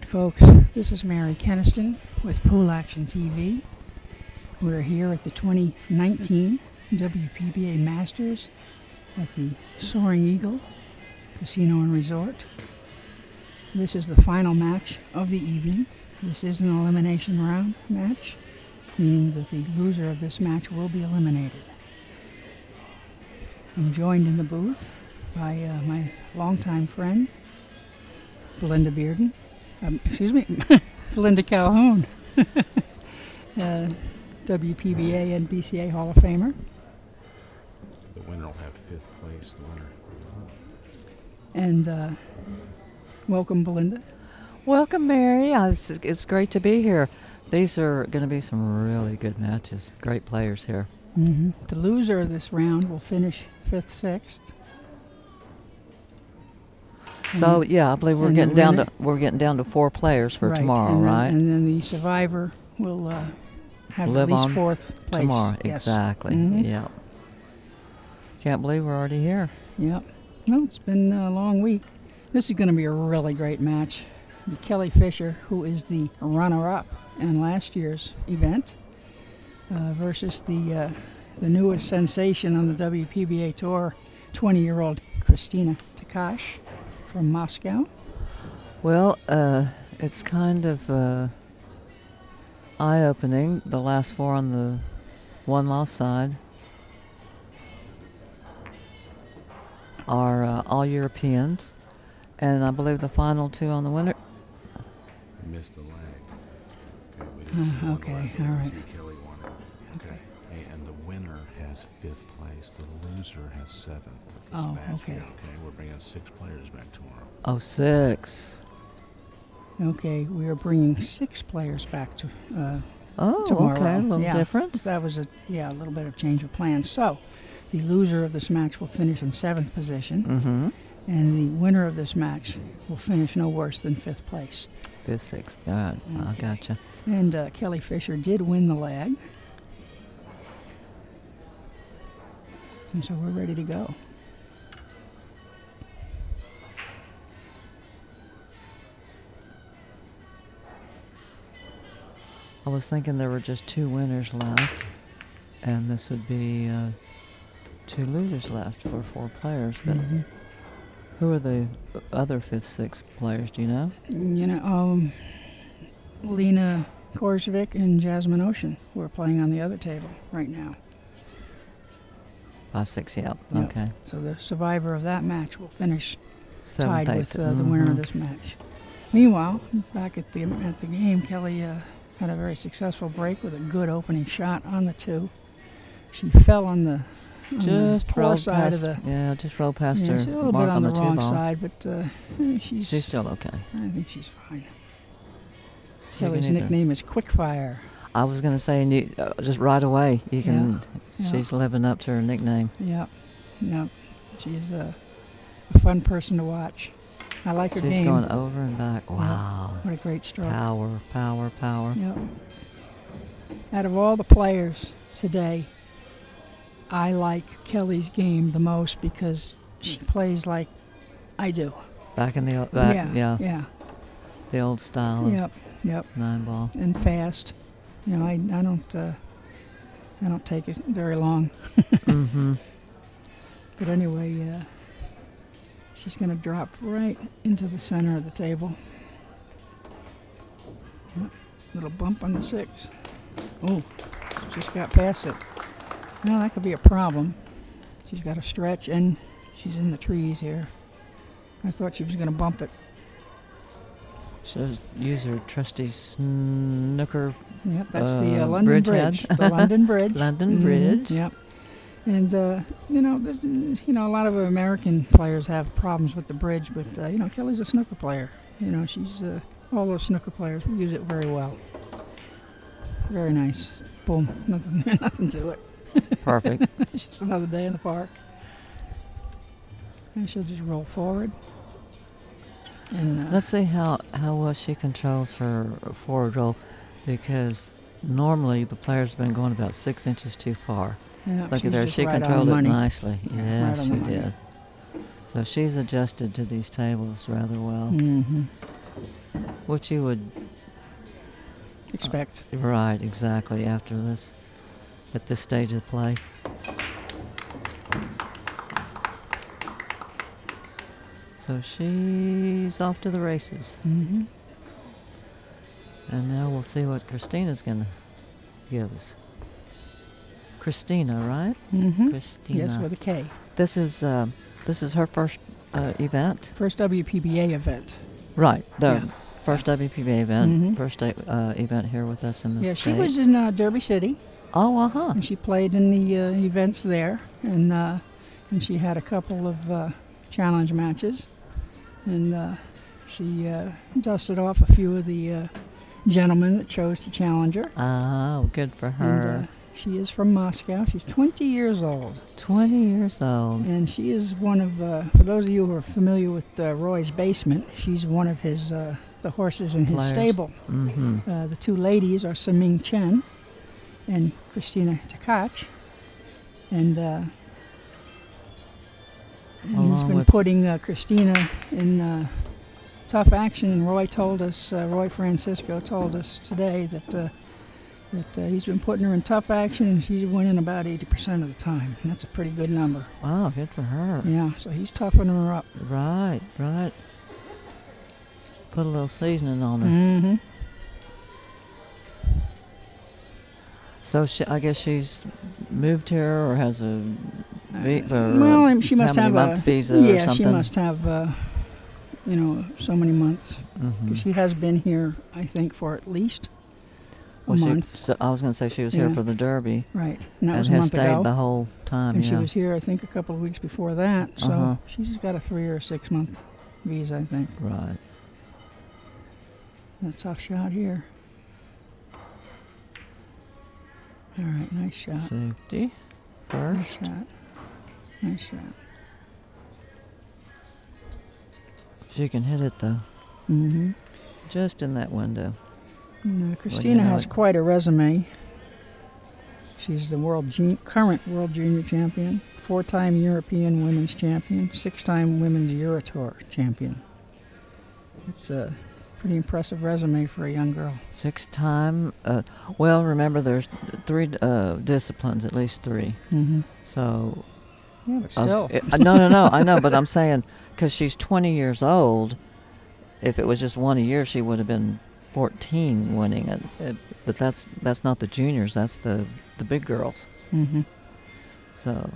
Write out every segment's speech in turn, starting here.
folks. This is Mary Keniston with Pool Action TV. We're here at the 2019 WPBA Masters at the Soaring Eagle Casino and Resort. This is the final match of the evening. This is an elimination round match, meaning that the loser of this match will be eliminated. I'm joined in the booth by my longtime friend, Belinda Bearden. Belinda Calhoun, WPBA and BCA Hall of Famer. The winner will have fifth place, the winner. And welcome, Belinda. Welcome, Mary. It's great to be here. These are going to be some really good matches. Great players here. Mm-hmm. The loser of this round will finish 5th, 6th. So yeah, I believe we're getting down to 4 players for tomorrow, right? And then the survivor will have live at least on 4th place tomorrow. Yes. Exactly. Mm-hmm. Yep. Can't believe we're already here. Yep. Well, it's been a long week. This is going to be a really great match. Kelly Fisher, who is the runner-up in last year's event, versus the newest sensation on the WPBA tour, 20-year-old Kristina Tkach from Moscow. Well, it's kind of eye-opening. The last 4 on the one-loss side are all Europeans, and I believe the final 2 on the winner. Missed the leg. Okay, all right. See Kelly won it. Okay. Hey, and the winner has 5th place. The loser has 7th of this match. Okay. Here, okay, we're bringing 6 players back tomorrow. Oh, 6. Okay, we are bringing 6 players back to Oh, tomorrow. okay, a little different. So that was a little bit of change of plans. So, the loser of this match will finish in 7th position, Mm-hmm. and the winner of this match will finish no worse than 5th place. 5th, 6th. All right, I Okay. gotcha. And Kelly Fisher did win the leg, and so we're ready to go. I was thinking there were just 2 winners left, and this would be 2 losers left for 4 players. But who are the other 5th, 6th players? Do you know? Lena Korsvik and Jasmine Ocean, who are playing on the other table right now. 5, 6, yeah. Yep. Okay. So the survivor of that match will finish 7th, tied 8th. with the winner of this match. Meanwhile, back at the game, Kelly had a very successful break with a good opening shot on the 2. She fell on the poor side of the. Yeah, just rolled past her. She's a little mark bit on the 2 wrong ball. side, but She's still okay. I think she's fine. She Kelly's can either- nickname is Quickfire. I was going to say, just right away, you can. Yeah. She's living up to her nickname. Yep. She's a fun person to watch. I like her She's game. going over and back. Wow. What a great stroke. Power, power, power. Yep. Out of all the players today, I like Kelly's game the most because she plays like I do. Back in the Yeah. the old style. Yep. 9 ball. And fast. I don't take it very long. Mm-hmm. But anyway, she's going to drop right into the center of the table. Little bump on the 6. Oh, just got past it. Well, that could be a problem. She's got to stretch, and she's in the trees here. I thought she was going to bump it. So use her trusty snooker. Yep, that's the London Bridge. head. The London Bridge. London Bridge. Yep. And, a lot of American players have problems with the bridge, but, Kelly's a snooker player. She's, all those snooker players use it very well. Very nice. Boom. Nothing to it. Perfect. It's just another day in the park. And she'll just roll forward. And Let's see how well she controls her forward roll, because normally the player's been going about 6 inches too far. yeah, Look she's at her. just She right on controlled the it money. nicely. Yeah, Yes, right on she the money. did. So she's adjusted to these tables rather well. Mm-hmm. Which you would expect. Right, exactly, after this, at this stage of play. So she's off to the races. Mm-hmm. And now we'll see what Kristina's going to give us. Kristina, right? Mm-hmm. Kristina. Yes, with a K. This is her first event. First WPBA event. Right. The Yeah. first WPBA event. Mhm. First event here with us in the Yeah, States. she was in Derby City, Oh, uh-huh. and she played in the events there, and she had a couple of challenge matches, and she dusted off a few of the gentlemen that chose to challenge her. Oh, good for her. And, she is from Moscow. She's 20 years old. 20 years old. And she is one of, for those of you who are familiar with Roy's basement, she's one of his, the horses in his Players. stable. Mm-hmm. The two ladies are Saming Chen and Kristina Tkach. And he's Along been with- putting Kristina in tough action. And Roy told us, Roy Francisco told us today that he's been putting her in tough action, and she's winning about 80% of the time. And that's a pretty good number. Wow, good for her. Yeah, so he's toughening her up. Right, right. Put a little seasoning on her. Mm-hmm. So I guess she's moved here or has a Well, she must have month a visa or yeah. something. She must have so many months. Mhm. 'Cause she has been here, I think, for at least a Well, month. I was going to say she was here Yeah. for the Derby Right, and that and was a has month stayed ago. the whole time. And yeah. she was here, I think, a couple of weeks before that. So Uh-huh. she's got a 3 or 6 month visa, I think. Right. A tough shot here. All right, nice shot. Safety Nice first. shot. Nice shot. She can hit it though, Mm-hmm. just in that window. And, Kristina know has it. quite a resume. She's the current World Junior Champion, 4-time European Women's Champion, 6-time Women's Eurotour Champion. It's a pretty impressive resume for a young girl. 6-time. Well, remember there's 3 disciplines, at least 3. Mm-hmm. So Yeah, but still. no, I know, but I'm saying because she's 20 years old. If it was just one a year, she would have been 14 winning it. But that's not the juniors. That's the big girls. Mm-hmm. So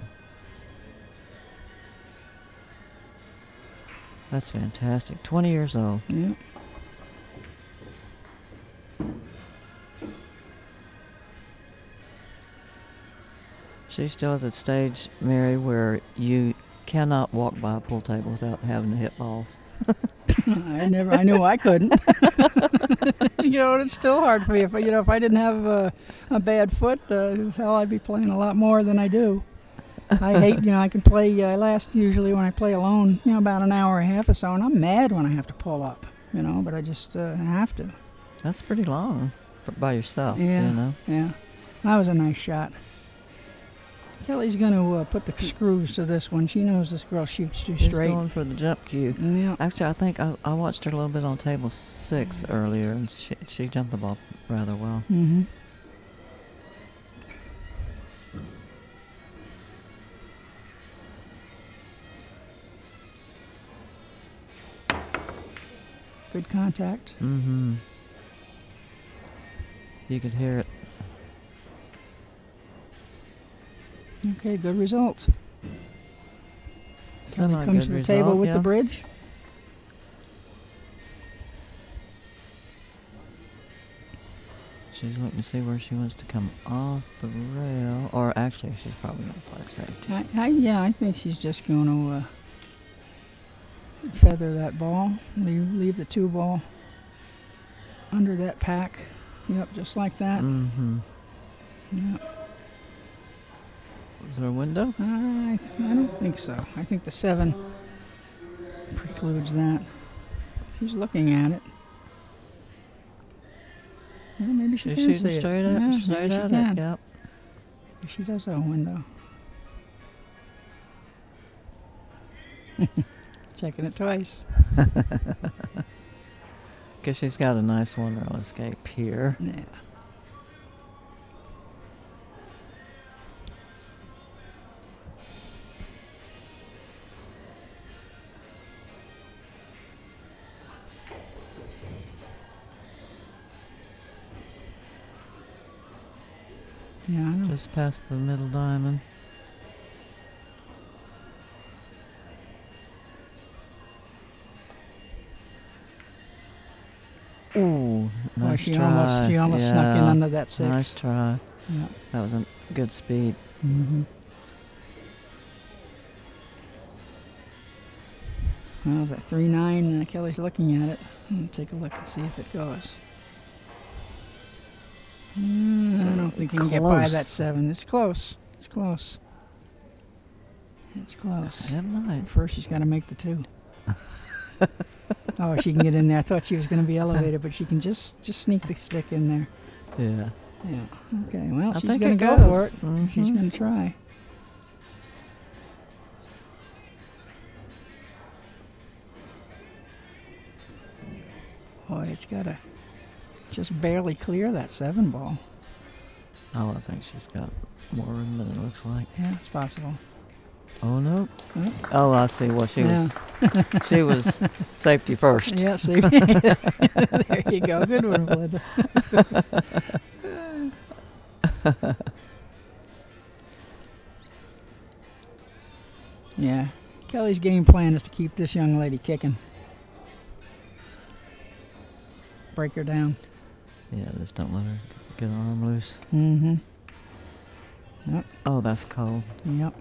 that's fantastic. 20 years old. Yeah. She's still at the stage, Mary, where you cannot walk by a pool table without having to hit balls. I knew I couldn't. It's still hard for me. If I didn't have a bad foot, hell, I'd be playing a lot more than I do. I hate, I can play, I last usually when I play alone, about an hour and a half or so, and I'm mad when I have to pull up, but I just have to. That's pretty long by yourself, Yeah. Yeah. That was a nice shot. Kelly's going to put the screws to this one. She knows this girl shoots too She's straight. going for the jump cue. Yeah. Actually, I think I watched her a little bit on table 6 earlier, and she jumped the ball rather well. Mm-hmm. Good contact. Mm-hmm. You could hear it. Okay, good result. Kelly Semi comes good to the table result, with yeah. the bridge. She's looking to see where she wants to come off the rail, or actually, she's probably going to play safety. I think she's just going to feather that ball. Leave the 2 ball under that pack. Yep, just like that. Mm-hmm. Yep. Is there a window? I don't think so. I think the 7 precludes that. She's looking at it. Well, maybe she She's can shooting see straight it. at, Yeah, straight maybe she at can. it. Yep. She does have a window. Checking it twice. Because she's got a nice one-row escape here. Yeah. Yeah, I know. Just past the middle diamond. Ooh, Well, nice she try. almost snuck in under that 6. Nice try. Yeah. That was a good speed. Mm-hmm. Well, it was at 3-9, Kelly's looking at it. Take a look and see if it goes. I don't think you can get by that 7. It's close. It's close. It's close. Damn right. First, she's got to make the 2. Oh, she can get in there. I thought she was going to be elevated, but she can just sneak the stick in there. Yeah. Yeah. Okay. Well, she's think going it to go goes. for it. She's going to try. Boy, it's got to just barely clear that 7 ball. Oh, I think she's got more room than it looks like. Yeah, it's possible. Oh, no. Yep. Oh, I see. Well, she was safety first. Yeah, see. There you go. Good one, Belinda. Yeah. Kelly's game plan is to keep this young lady kicking. Break her down. Yeah, just don't let her get her arm loose. Mm-hmm. Yep. Oh, that's cold. Yep.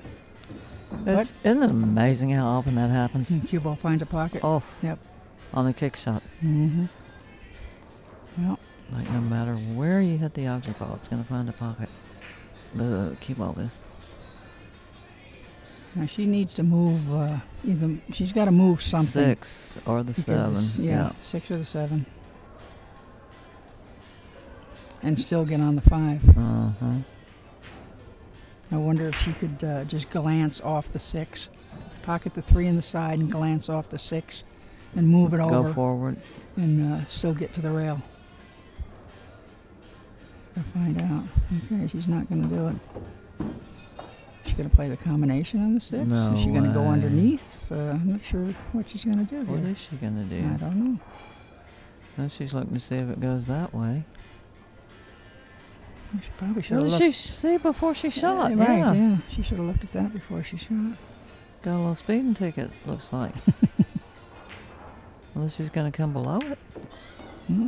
Isn't it amazing how often that happens? Cue ball finds a pocket. Oh. Yep. On a kick shot. Mm-hmm. Yep. Like no matter where you hit the object ball, it's going to find a pocket. The cue ball is. Now she needs to move. She's got to move something. 6 or the 7. Yeah, 6 or the 7. And still get on the 5. Uh-huh. I wonder if she could just glance off the 6, pocket the 3 in the side, and glance off the 6, and move it over. Go forward. And still get to the rail. I'll find out. Okay, she's not going to do it. She's going to play the combination on the 6. No Is she going to go way. underneath? I'm not sure what she's going to do What here. is she going to do? I don't know. Well, she's looking to see if it goes that way. She probably should What have did looked. she see before she shot? Right, yeah. She should have looked at that before she shot. Got a little speeding ticket, looks like. Unless she's going to come below it.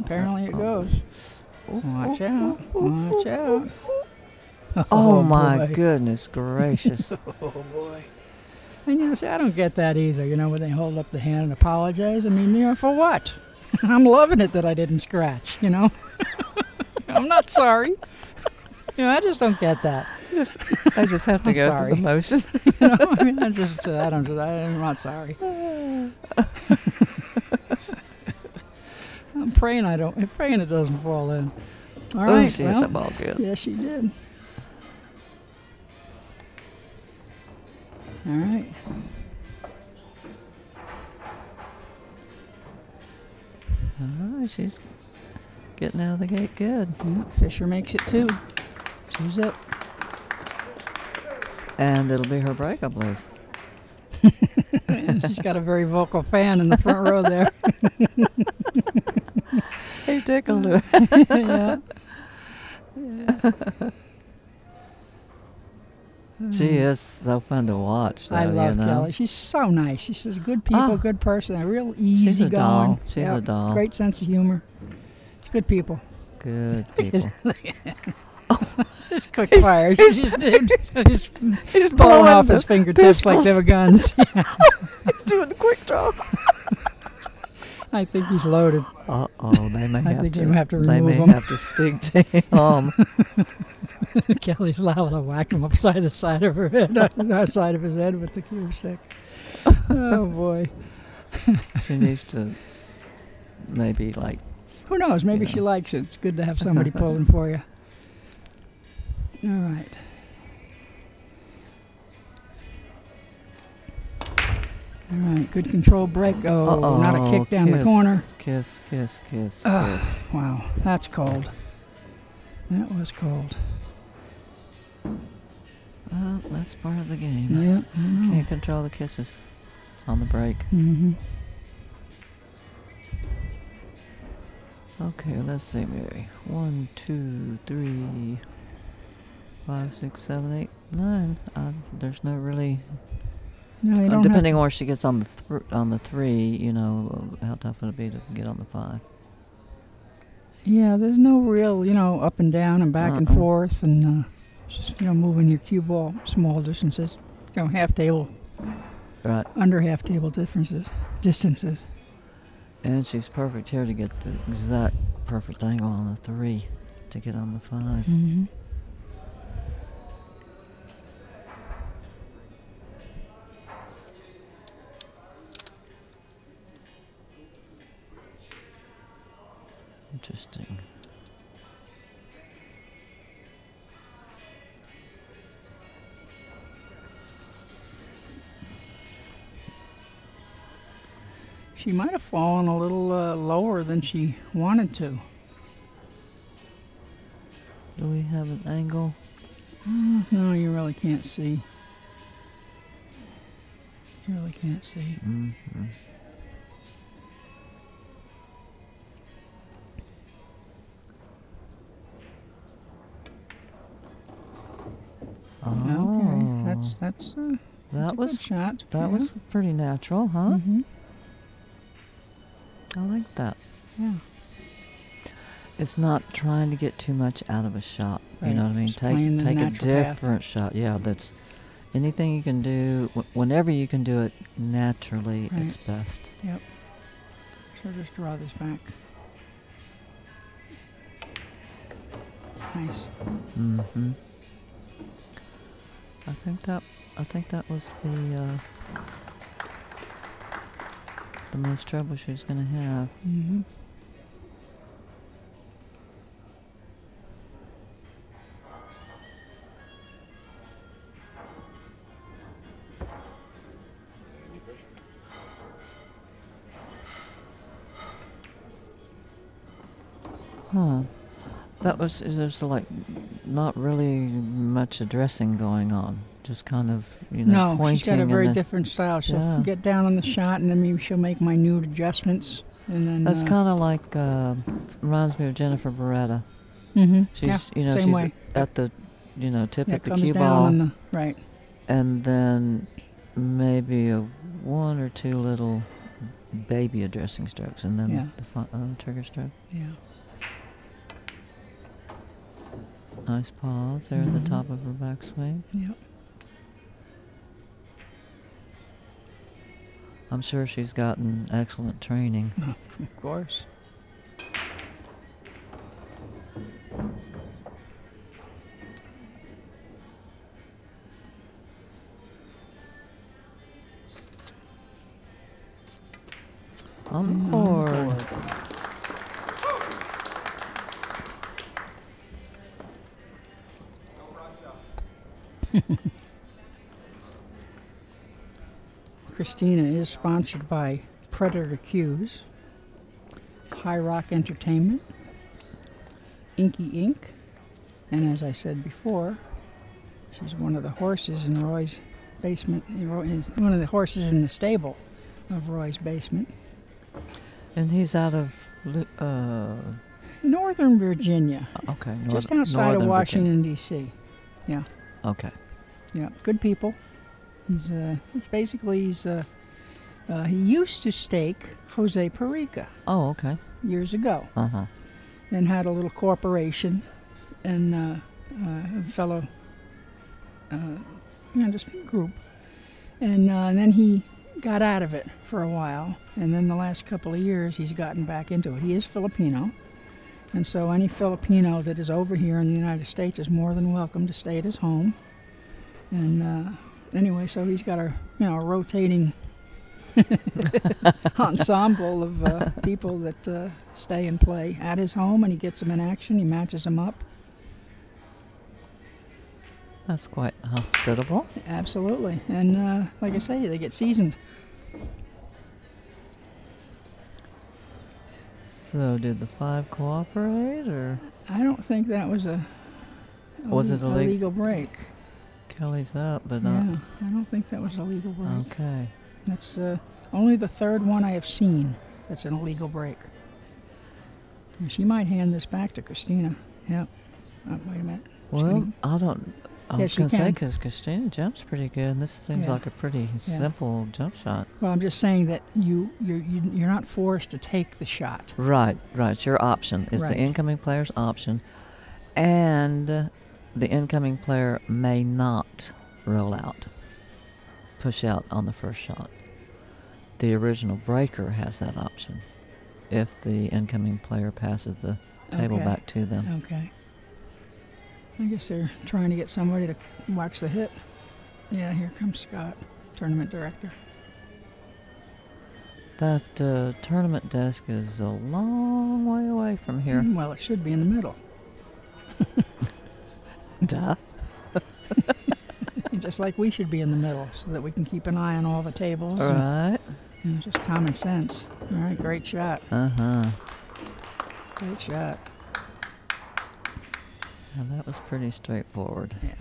Apparently it goes. Watch out. Ooh, Watch out. Oh, my boy. goodness gracious. Oh, boy. And, see, I don't get that either, when they hold up the hand and apologize. I mean, for what? I'm loving it that I didn't scratch, I'm not sorry. I just don't get that. I just have to I'm go sorry. through the motions. I mean, I'm not sorry. I'm praying it doesn't fall in. All Oh, right, she hit that ball good. Yes, she did. All right. All right, she's getting out of the gate good. Yeah, Fisher makes it 2. 2-zip. And it'll be her break, I believe. She's got a very vocal fan in the front row there. He tickled her. Yeah. She is so fun to watch, though, I love you know? Kelly. She's so nice. She's a good people, good person, a real easy She's a going. doll. She's a doll. Great sense of humor. She's good people. Good people. Just quick fire. She's just blowing off his fingertips like they were guns. He's doing the quick draw. I think he's loaded. Uh-oh, they may I have think to. you have to They remove may him. have to speak to him. Kelly's liable to whack him upside the side of her head, outside of his head with the cue stick. Oh boy. She needs to maybe Who knows? Maybe she likes it. It's good to have somebody pulling for you. All right. All right. Good control break. Oh, not a kick down the corner. kiss, kiss, kiss, kiss. Wow, that's cold. That was cold. Well, that's part of the game. Yeah, I know. Can't control the kisses on the break. Mm-hmm. Okay, let's see, Mary. 1, 2, 3, 5, 6, 7, 8, 9. There's no really. No, you don't depending have on where she gets on the 3, you know, how tough it'll be to get on the 5. Yeah, there's no real, up and down and back and forth, and just moving your cue ball small distances, half table, Right. under half table distances. And she's perfect here to get the exact perfect angle on the 3 to get on the 5. Mm-hmm. Interesting. She might have fallen a little lower than she wanted to. Do we have an angle? No, you really can't see. You really can't see. Mm-hmm. Okay, that's that a was good shot. that was pretty natural, huh? Mm-hmm. I like that. Yeah. It's not trying to get too much out of a shot. You Right. know what I mean? Just playing the Take a natural path. different shot. Yeah, that's anything you can do. Whenever you can do it naturally, Right. it's best. Yep. So just draw this back. Nice. Mm-hmm. I think that was the most trouble she's going to have. Mm-hmm. Huh. There's like not really much addressing going on. Just kind of, No, pointing. she's got a very different style. She'll get down on the shot, and then maybe she'll make minute adjustments, and then. That's kind of like reminds me of Jennifer Beretta. Mm-hmm. She's same she's way. at the tip Yeah, of the comes cue down ball, on the right. and then maybe one or two little baby addressing strokes, and then the trigger stroke. Yeah. Nice pause there at the top of her backswing. Yep. I'm sure she's gotten excellent training. Of course. On board. Kristina is sponsored by Predator Cues, High Rock Entertainment, Inky Inc., and as I said before, she's one of the horses in Roy's basement, one of the horses in the stable of Roy's basement. And he's out of Northern Virginia. Okay. Just outside of Washington, D.C. Yeah. Okay. Yeah, good people. He used to stake Jose Perica. Oh, okay. Years ago. Uh-huh. And had a little corporation and a fellow, just group. And then he got out of it for a while. And then the last couple of years, he's gotten back into it. He is Filipino. And so any Filipino that is over here in the United States is more than welcome to stay at his home. And anyway, so he's got a rotating ensemble of people that stay and play at his home, and he gets them in action. He matches them up. That's quite hospitable. Absolutely, and like I say, they get seasoned. So did the 5 cooperate, or I don't think that was a was it a illegal? legal break. Kelly's up, but Yeah, not. I don't think that was a legal break. Okay. That's only the third one I have seen that's an illegal break. And she might hand this back to Kristina. Yep. Wait a minute. She's Well, gonna- I don't. I Yes, was you going to say can. because Kristina jumps pretty good, and this seems Yeah. like a pretty simple jump shot. well, I'm just saying that you're not forced to take the shot. Right. It's your option. It's Right. the incoming player's option, and the incoming player may not roll out, push out on the first shot. The original breaker has that option if the incoming player passes the table Okay. back to them. Okay. I guess they're trying to get somebody to watch the hit. Yeah, here comes Scott, tournament director. That tournament desk is a long way away from here. Well, it should be in the middle. Duh. Just like we should be in the middle so that we can keep an eye on all the tables. All right. And just common sense. All right, great shot. Great shot. Now that was pretty straightforward. Yeah.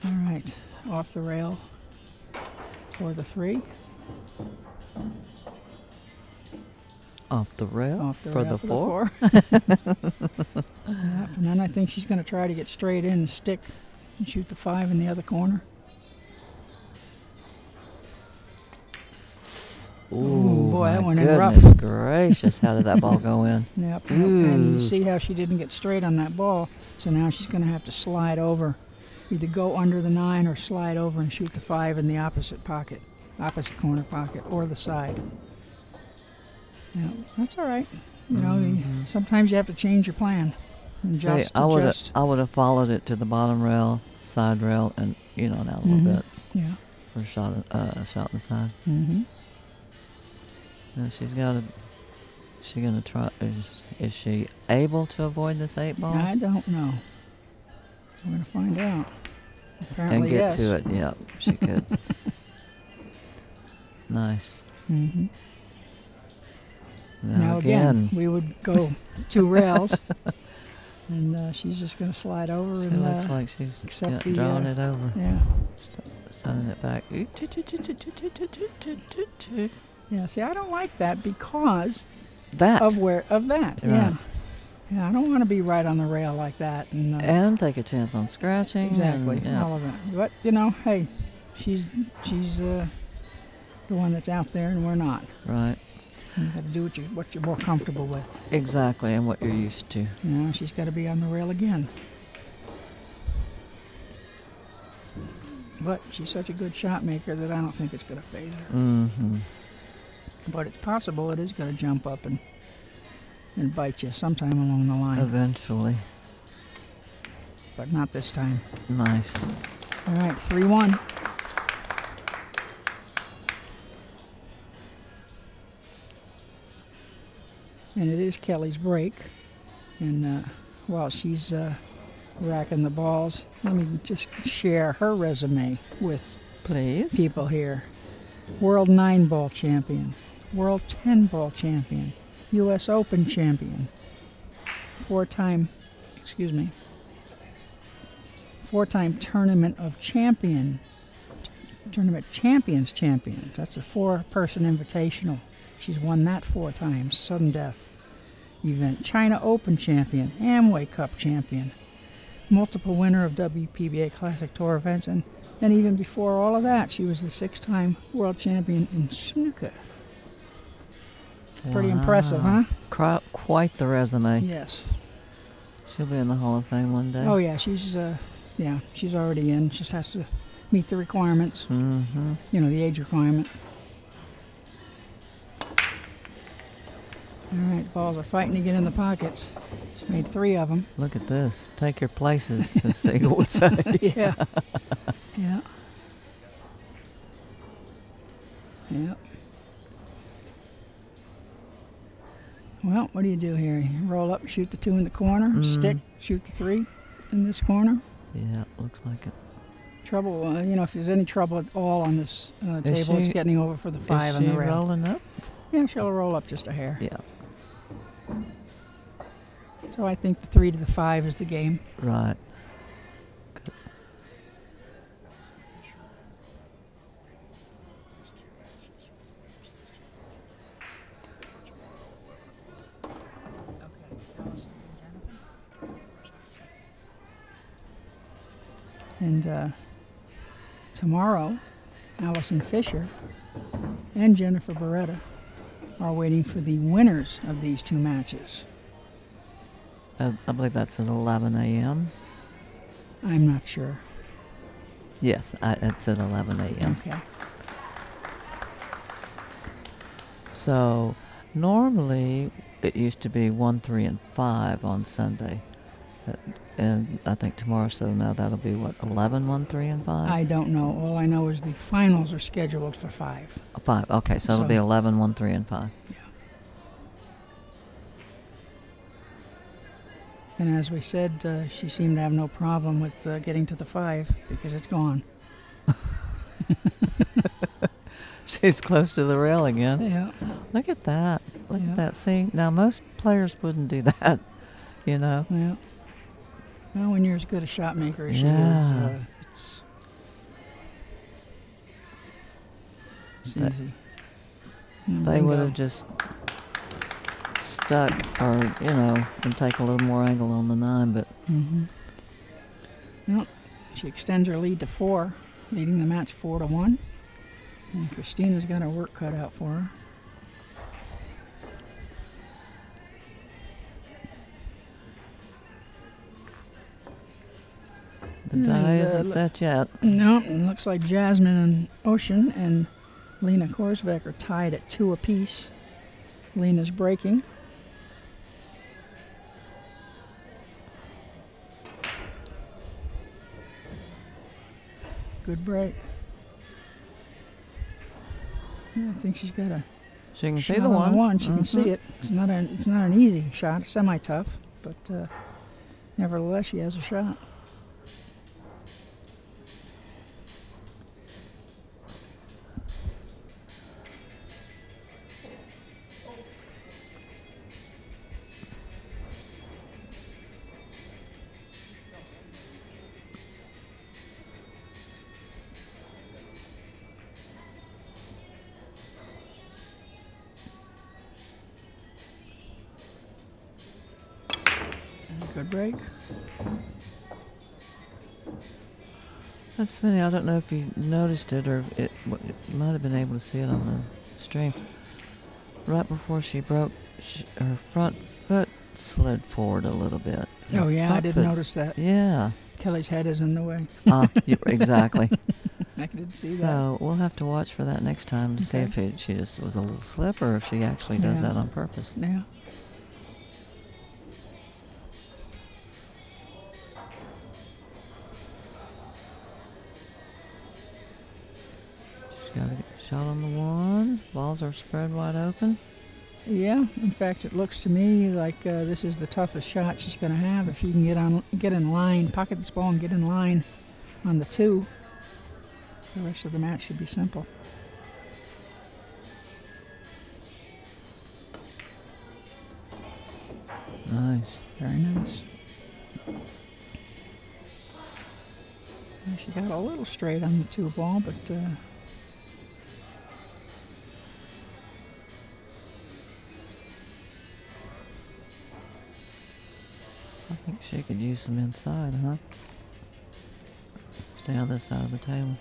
All right, off the rail for the 3. Off the rail Off the for rail the for 4. the 4. Yep, and then I think she's going to try to get straight in and stick and shoot the 5 in the other corner. Ooh, boy, that my went in rough. goodness gracious, how did that ball go in? Yep. And you Ooh. see how she didn't get straight on that ball, so now she's going to have to slide over. Either go under the 9 or slide over and shoot the 5 in the opposite pocket, opposite corner pocket, or the side. Yeah, that's all right. You know, sometimes you have to change your plan. And See, just I adjust. would have followed it to the bottom rail, side rail, and now a little bit Yeah. for a shot in the side. Mm-hmm. Now she's got to. She gonna try? Is she able to avoid this 8 ball I don't know. We're going to find out. Apparently, and get yes. to it? Yep, she could. Nice. Mm-hmm. Now again, we would go 2 rails, and she's just going to slide over She and looks like she's accept the, drawing it over, yeah. stunning it back. Yeah, see, I don't like that because That of that. Right. Yeah. Yeah, I don't want to be right on the rail like that. and take a chance on scratching. Exactly, and, yeah. all of that. But, hey, she's the one that's out there and we're not. Right. You got to do what you're more comfortable with. Exactly, and what you're used to. She's got to be on the rail again. But she's such a good shot maker that I don't think it's going to phase her. Mm-hmm. But it's possible it is going to jump up and bite you sometime along the line. Eventually. But not this time. Nice. All right, 3-1. And it is Kelly's break. And while she's racking the balls, let me just share her resume with Please. people here. World 9-ball champion, World 10-ball champion, U.S. Open champion, four-time Tournament Champions champion. That's a 4-person invitational. She's won that 4 times, sudden death event. China Open champion, Amway Cup champion, multiple winner of WPBA Classic Tour events, and even before all of that, she was the 6-time world champion in snooker. Pretty impressive, huh? Quite the resume. Yes. She'll be in the Hall of Fame one day. Oh yeah, she's already in. Just has to meet the requirements. Mm-hmm. The age requirement. All right, balls are fighting to get in the pockets. She's made 3 of them. Look at this. Take your places, as Siegel would say. Yeah. Yeah. Yeah. Well, what do you do here? You roll up, shoot the 2 in the corner, stick, shoot the 3 in this corner. Yeah, looks like it. Trouble, if there's any trouble at all on this Is table, it's she- getting over for the 5 Is on she the rail. rolling up? Yeah, she'll roll up just a hair. Yeah. So I think the 3 to the 5 is the game. Right. And tomorrow, Allison Fisher and Jennifer Beretta are waiting for the winners of these 2 matches. I believe that's at 11 a.m. I'm not sure. Yes, it's at 11 a.m. Okay. So normally it used to be 1, 3, and 5 on Sunday. And I think tomorrow, so now that'll be what, 11, 1, 3, and 5? I don't know. All I know is the finals are scheduled for 5. 5, okay, so it'll be 11, 1, 3, and 5. Yeah. And as we said, she seemed to have no problem with getting to the 5 because it's gone. She's close to the rail again. Yeah. Look at that. Look Yeah. at that. See, now most players wouldn't do that, you know. Yeah. Well, when you're as good a shot maker as she Yeah. is, it's But easy. They would have just stuck or, and take a little more angle on the 9, but Well, she extends her lead to 4, leading the match 4-1. And Kristina's got her work cut out for her. the die isn't set yet. No, it looks like Jasmine and Ocean and Lena Korsvek are tied at 2 apiece. Lena's breaking. Good break. Yeah, I think she's got a She can shot see the on the ones. one. She can see it. It's not an easy shot. It's semi-tough, but nevertheless, she has a shot. Good break. That's funny. I don't know if you noticed it or you might have been able to see it on the stream. Right before she broke, her front foot slid forward a little bit. Oh, yeah, I did notice that. Yeah. Kelly's head is in the way. Exactly. I did see that. So we'll have to watch for that next time to see if she just was a little slip or if she actually does that on purpose. Yeah. She's got a shot on the 1. Balls are spread wide open. Yeah, in fact, it looks to me like this is the toughest shot she's going to have. If she can get in line, pocket this ball and get in line on the 2, the rest of the match should be simple. Nice. Very nice. She got a little straight on the 2 ball, but I think she could use some inside, huh? Stay on this side of the table.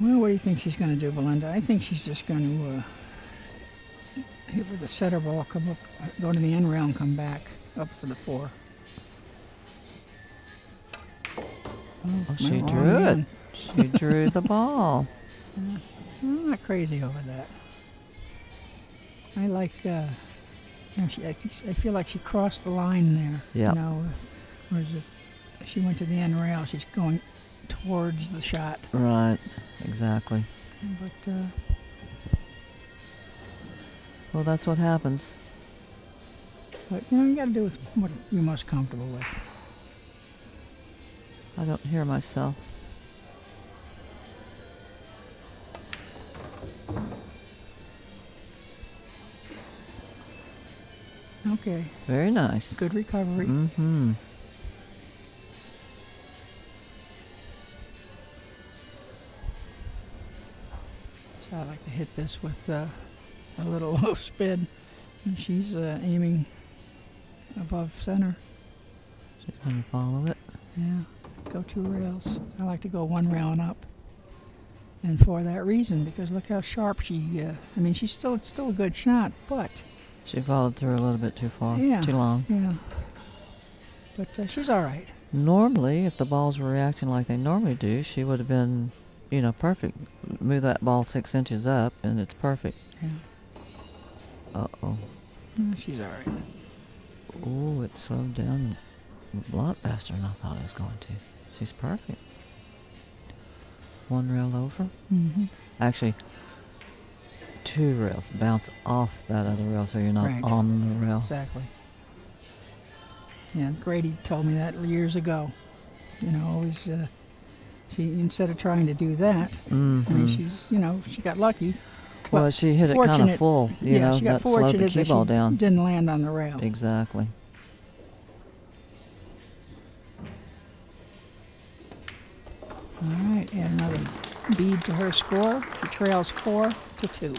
well, what do you think she's going to do, Belinda? I think she's just going to hit with the setter ball, come up, go to the end rail and come back up for the 4. Oh, she wrong drew it. again. She drew the ball. Yes. I'm not crazy over that. I like You know, I feel like she crossed the line there. Yeah. You know, whereas if she went to the end rail, she's going towards the shot. Right. Exactly. But Well, that's what happens. you know, you got to do with what you're most comfortable with. I don't hear myself. Okay. Very nice. Good recovery. Mm-hmm. So I like to hit this with a little low spin. And she's aiming above center. She's going to follow it. Yeah. Go 2 rails. I like to go 1 rail and up. And for that reason, because look how sharp she. I mean, it's still a good shot, but. She followed through a little bit too far. Yeah. Too long. Yeah. But she's all right. Normally, if the balls were reacting like they normally do, she would have been, you know, perfect. Move that ball 6 inches up, and it's perfect. Yeah. Uh-oh. She's all right. Ooh, it slowed down a lot faster than I thought it was going to. She's perfect. 1 rail over. Mm-hmm. Actually, 2 rails. Bounce off that other rail so you're not Right. on the rail. Exactly. Yeah, Grady told me that years ago. You know, always. She instead of trying to do that, Mm-hmm. I mean, she got lucky. Well, But she hit it kind of fortunate- full. You yeah, know, she got that slowed the fortunate cue that ball she down. didn't land on the rail. Exactly. All right, and another bead to her score. She trails 4-2.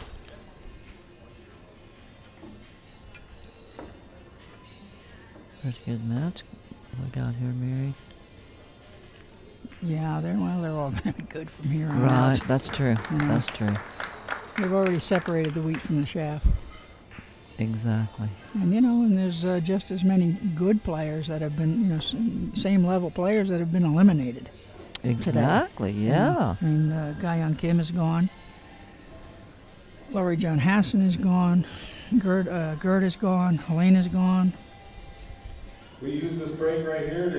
Pretty good match we got here, Mary. Yeah, they're all going to be good from here on Right, out. that's true. Yeah. That's true. They've already separated the wheat from the chaff. Exactly. And there's just as many good players that have been, same level players that have been eliminated. Exactly, yeah. I mean, Guy Young Kim is gone. Laurie John Hassan is gone. Gerd is gone. Helene is gone. We use this break right here to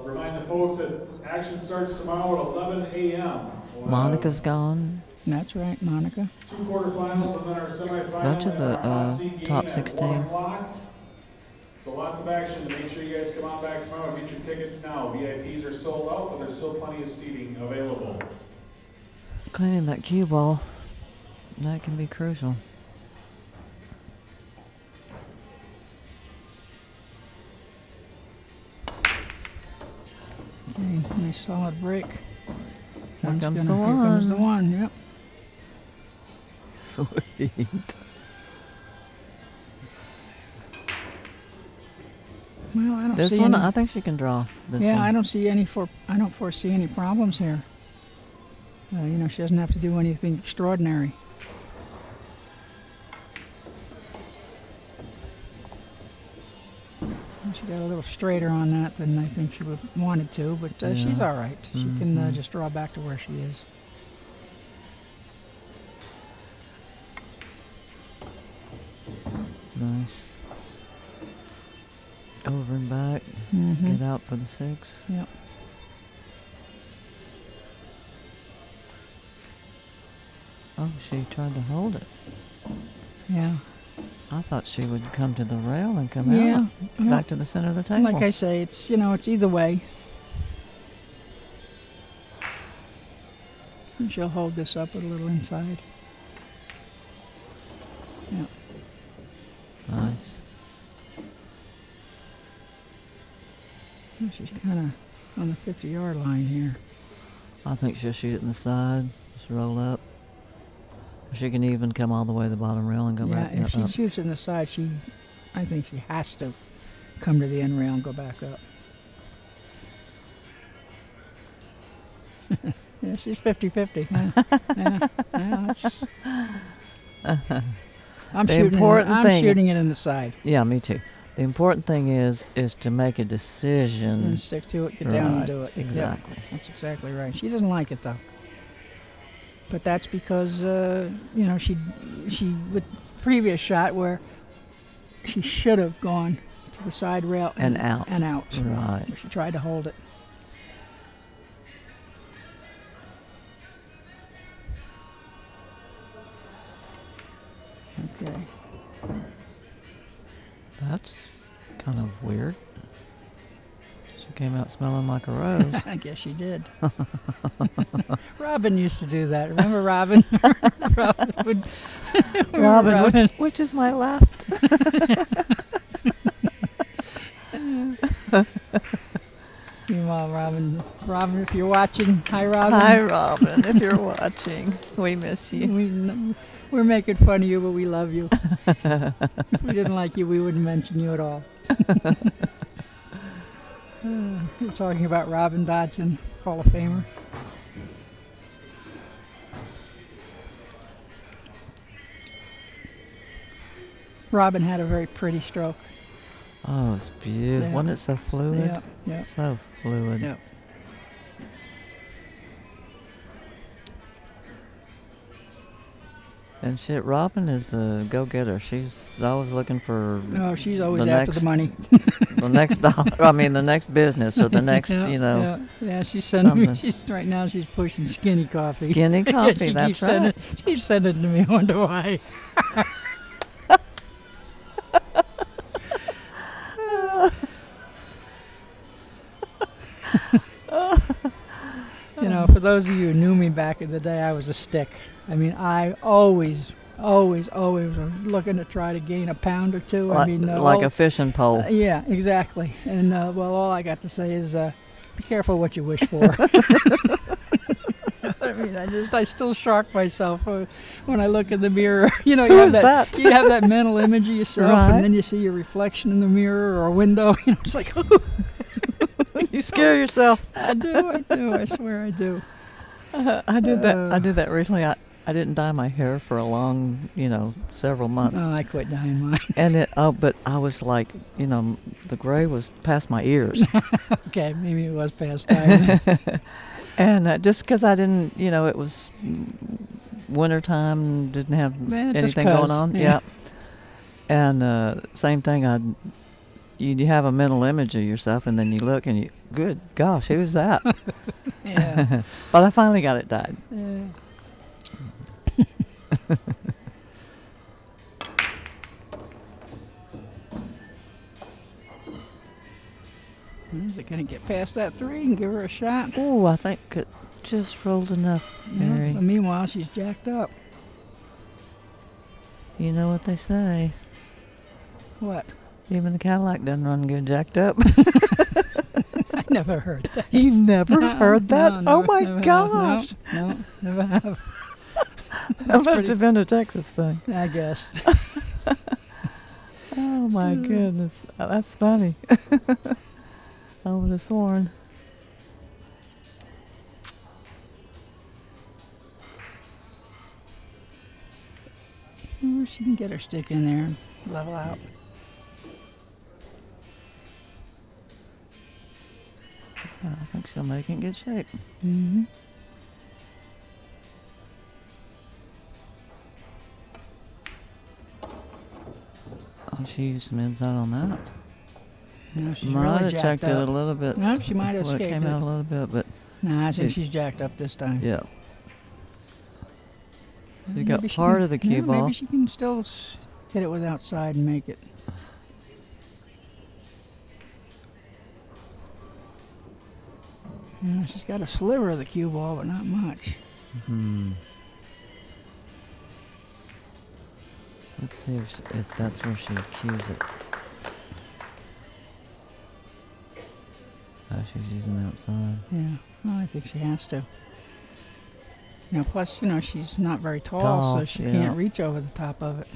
remind the folks that action starts tomorrow at 11 a.m. We'll Monica's gone. That's right, Monica. have 2 quarterfinals and then our semifinal. Bunch of and the, our hot seat game top at 16. 1 o'clock. So lots of action. To make sure you guys come on back tomorrow and get your tickets now. VIPs are sold out, but there's still plenty of seating available. Cleaning that cue ball, that can be crucial. Okay, nice solid break. Here comes Here comes the one, yep. Sweet. Well, I don't This see one, any, I think she can draw. This yeah, one. I don't foresee any problems here. She doesn't have to do anything extraordinary. She got a little straighter on that than I think she would wanted to, but she's Yeah. all right. She can just draw back to where she is. Nice. Over and back. Mm-hmm. Get out for the 6. Yep. Oh, she tried to hold it. Yeah. I thought she would come to the rail and come Yeah. out. Well, Back to the center of the table. like I say, it's either way. And she'll hold this up with a little inside. Yeah. Nice. Well, she's kind of on the 50-yard line here. I think she'll shoot it in the side. Just roll up. She can even come all the way to the bottom rail and go Yeah, back if she up. shoots in the side, I think she has to come to the end rail and go back up. Yeah, she's 50-50. I'm The shooting. important I'm thing- shooting it in the side Yeah, me too. The important thing is to make a decision. and stick to it. Get down and Right, do it. Yep, exactly. that's exactly right. She doesn't like it though. But that's because she with previous shot where she should have gone to the side rail And out. And out. Right. She tried to hold it. Okay. That's kind of weird. She came out smelling like a rose. I guess she did. Robin used to do that. Remember Robin? Robin, which is my left. Meanwhile, Robin, if you're watching, hi, Robin. Hi, Robin, if you're watching. We miss you. We're making fun of you, but we love you. If we didn't like you, we wouldn't mention you at all. We're talking about Robin Dodson, Hall of Famer. Robin had a very pretty stroke. Oh, it's beautiful. Yeah. Wasn't it so fluid? Yeah, yeah. So fluid. Yeah. And shit, Robin is the go-getter. She's always looking for Oh, she's always the after next- the money. the next dollar. I mean, the next business or the next, Yeah, yeah. She's sending me. something. Right now. She's pushing skinny coffee. Skinny coffee. she That's keeps right. She keeps sending it to me. I wonder why. You know, for those of you who knew me back in the day, I was a stick. I mean, I always was looking to try to gain a pound or two. I mean, like a fishing pole. yeah, exactly. And well, all I got to say is, be careful what you wish for. I mean, I still shock myself when I look in the mirror. You know, you have that? you have that mental image of yourself, Right. and then you see your reflection in the mirror or a window. You know, it's like, You scare yourself. I do. I swear I do. I did that. I did that recently. I didn't dye my hair for a long, several months. Oh, I quit dyeing mine. And but I was like, the gray was past my ears. Okay, maybe it was past time. And just because I didn't, it was winter time, didn't have Just anything going 'cause, on. yeah. And same thing, you have a mental image of yourself, and then you look and good gosh, who's that? Yeah. But I finally got it dyed. Yeah. Is it going to get past that 3 and give her a shot? Oh, I think it just rolled enough, Mary. But meanwhile, she's jacked up. You know what they say. What? Even the Cadillac doesn't run good jacked up. I never heard that. You never heard that? No, Oh my never gosh. have. No, never have. That must have been a Texas thing. I guess. Oh my goodness. That's funny. I would have sworn. Oh, she can get her stick in there and level out. I think she'll make it in good shape. Mm-hmm. Oh, she used some inside on that. No, she's Might really have jacked checked it a up. little bit. No, she might have Well, it escaped came it. out a little bit, but No, I think She's- she's jacked up this time. yeah. So you Maybe got she part can- of the cue yeah, ball. Maybe she can still hit it with outside and make it. Yeah, she's got a sliver of the cue ball, but not much. Let's see if that's where she cues it. Oh, she's using the outside. Yeah, well, I think she has to. Plus, she's not very tall, Tall, so she yeah. can't reach over the top of it.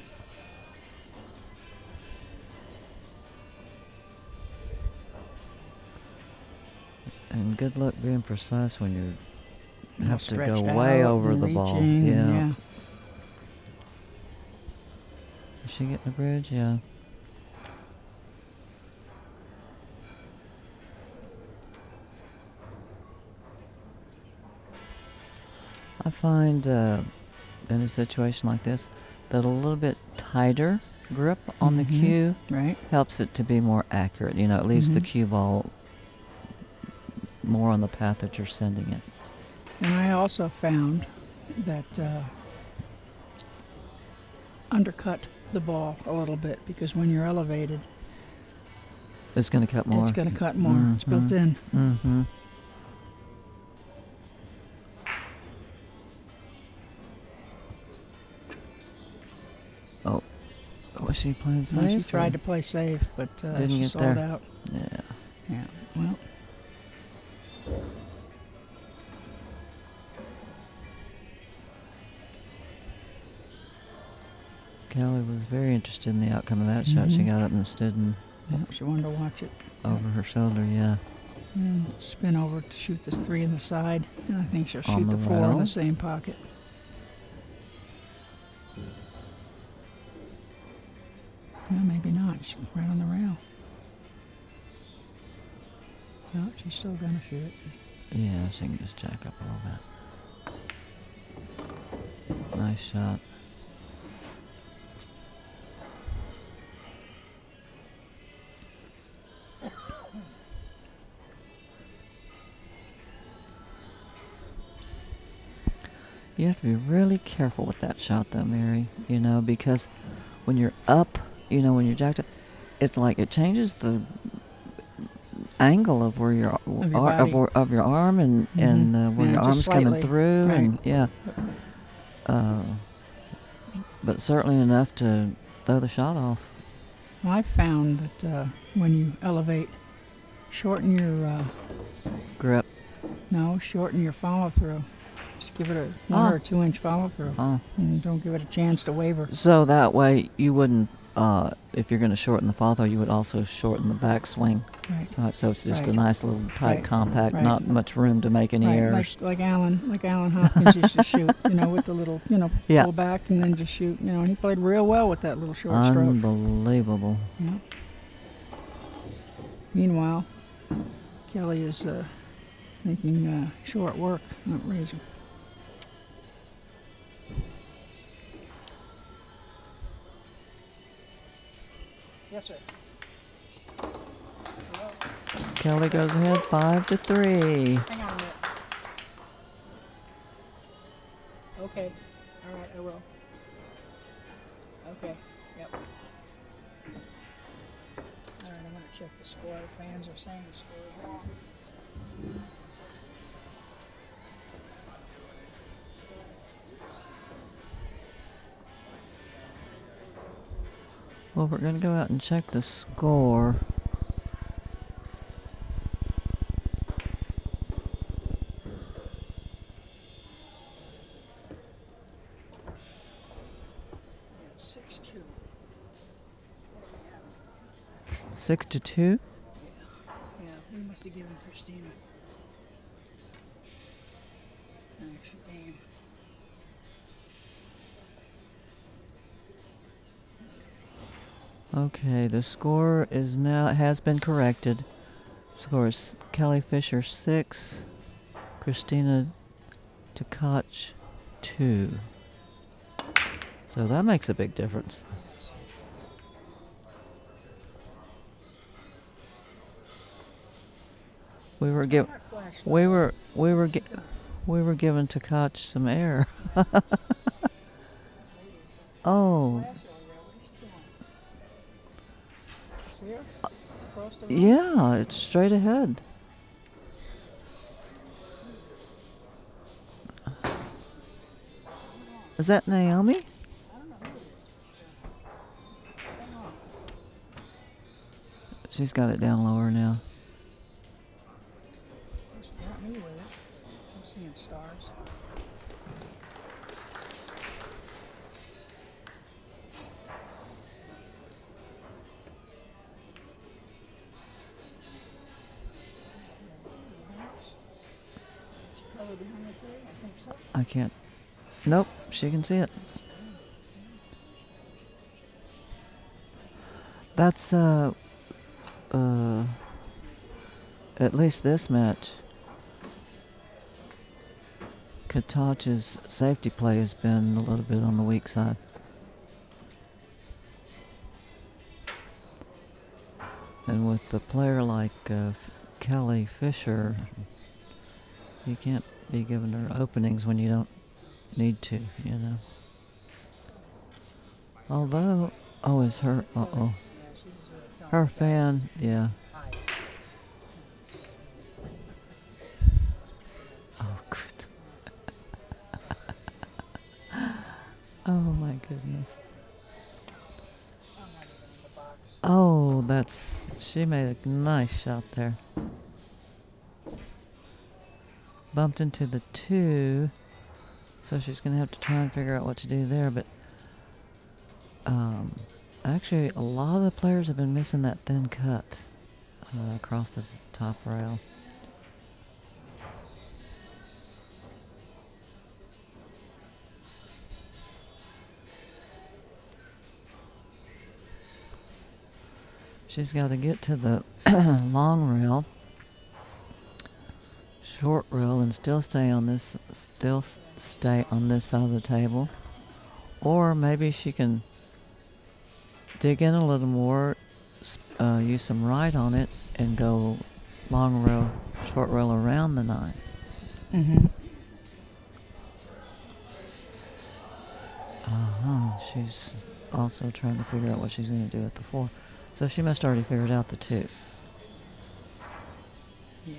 And good luck being precise when you All have to go stretched way out over and the ball. reaching, Yeah. Is she getting the bridge? Yeah. I find in a situation like this that a little bit tighter grip on the cue Right. helps it to be more accurate. You know, it leaves the cue ball more on the path that you're sending it. And I also found that undercut the ball a little bit, because when you're elevated, It's going to cut more. it's going to cut more. It's built in. Mm-hmm. Oh, was she playing safe? Well, she tried to play safe, but Didn't she get sold there. out. Yeah. Yeah. Well, Kelly was very interested in the outcome of that shot. She got up and stood and yeah, she wanted to watch it. over her shoulder, yeah. And spin over to shoot this 3 in the side, and I think she'll On shoot the the 4 in rail? the same pocket. Well, maybe not. She's right on the rail. No, she's still gonna shoot it. Yeah, she can just jack up a little bit. Nice shot. You have to be really careful with that shot, though, Mary. You know, because when you're up, you know, when you're jacked up, it's like it changes the angle of where your of your arm and where Yeah, your just arm's coming slightly. through, Right. and yeah. But certainly enough to throw the shot off. Well, I found that when you elevate, shorten your shorten your follow through. Just give it a 1 or 2 inch follow through, and don't give it a chance to waver. So that way you wouldn't, if you're going to shorten the follow through, you would also shorten the backswing. Right. So it's just a Right. nice little tight, Right. compact, Right. not much room to make any Right, errors. like Alan Hopkins used to shoot, you know, with the little, Yeah. pull back and then just shoot, and he played real well with that little short stroke. Unbelievable. Yeah. Meanwhile, Kelly is making short work, not razor. Yes, sir. Kelly goes ahead 5-3. Hang on a minute. Okay. All right, I will. Okay. Yep. All right, I'm going to check the score. The fans are saying the score is wrong. Well, we're going to go out and check the score. Yeah, 6-2. 6-2. Yeah, we must have given Kristina an extra game. Okay, the score is has been corrected. Score is Kelly Fisher 6, Kristina Tkach 2. So that makes a big difference. We were giving Tkach some air. Oh. See her? Across the room? Yeah, it's straight ahead. Is that Naomi? She's got it down lower now. She got me with it. I'm seeing stars. Color behind the thing? I think so. I can't. Nope, she can see it. That's at least this match. Tkach's safety play has been a little bit on the weak side. And with a player like Kelly Fisher, you can't be giving her openings when you don't need to, you know. Although, oh, is her, her fan, yeah. Oh, good. Oh, my goodness. Oh, she made a nice shot there. Bumped into the 2, so she's going to have to try and figure out what to do there. But actually, a lot of the players have been missing that thin cut across the top rail. She's got to get to the long rail, short rail, and still stay on this side of the table. Or maybe she can dig in a little more, use some right on it, and go long rail, short rail around the 9. Mm-hmm. She's also trying to figure out what she's going to do at the 4. So she must already figured out the 2. Yeah.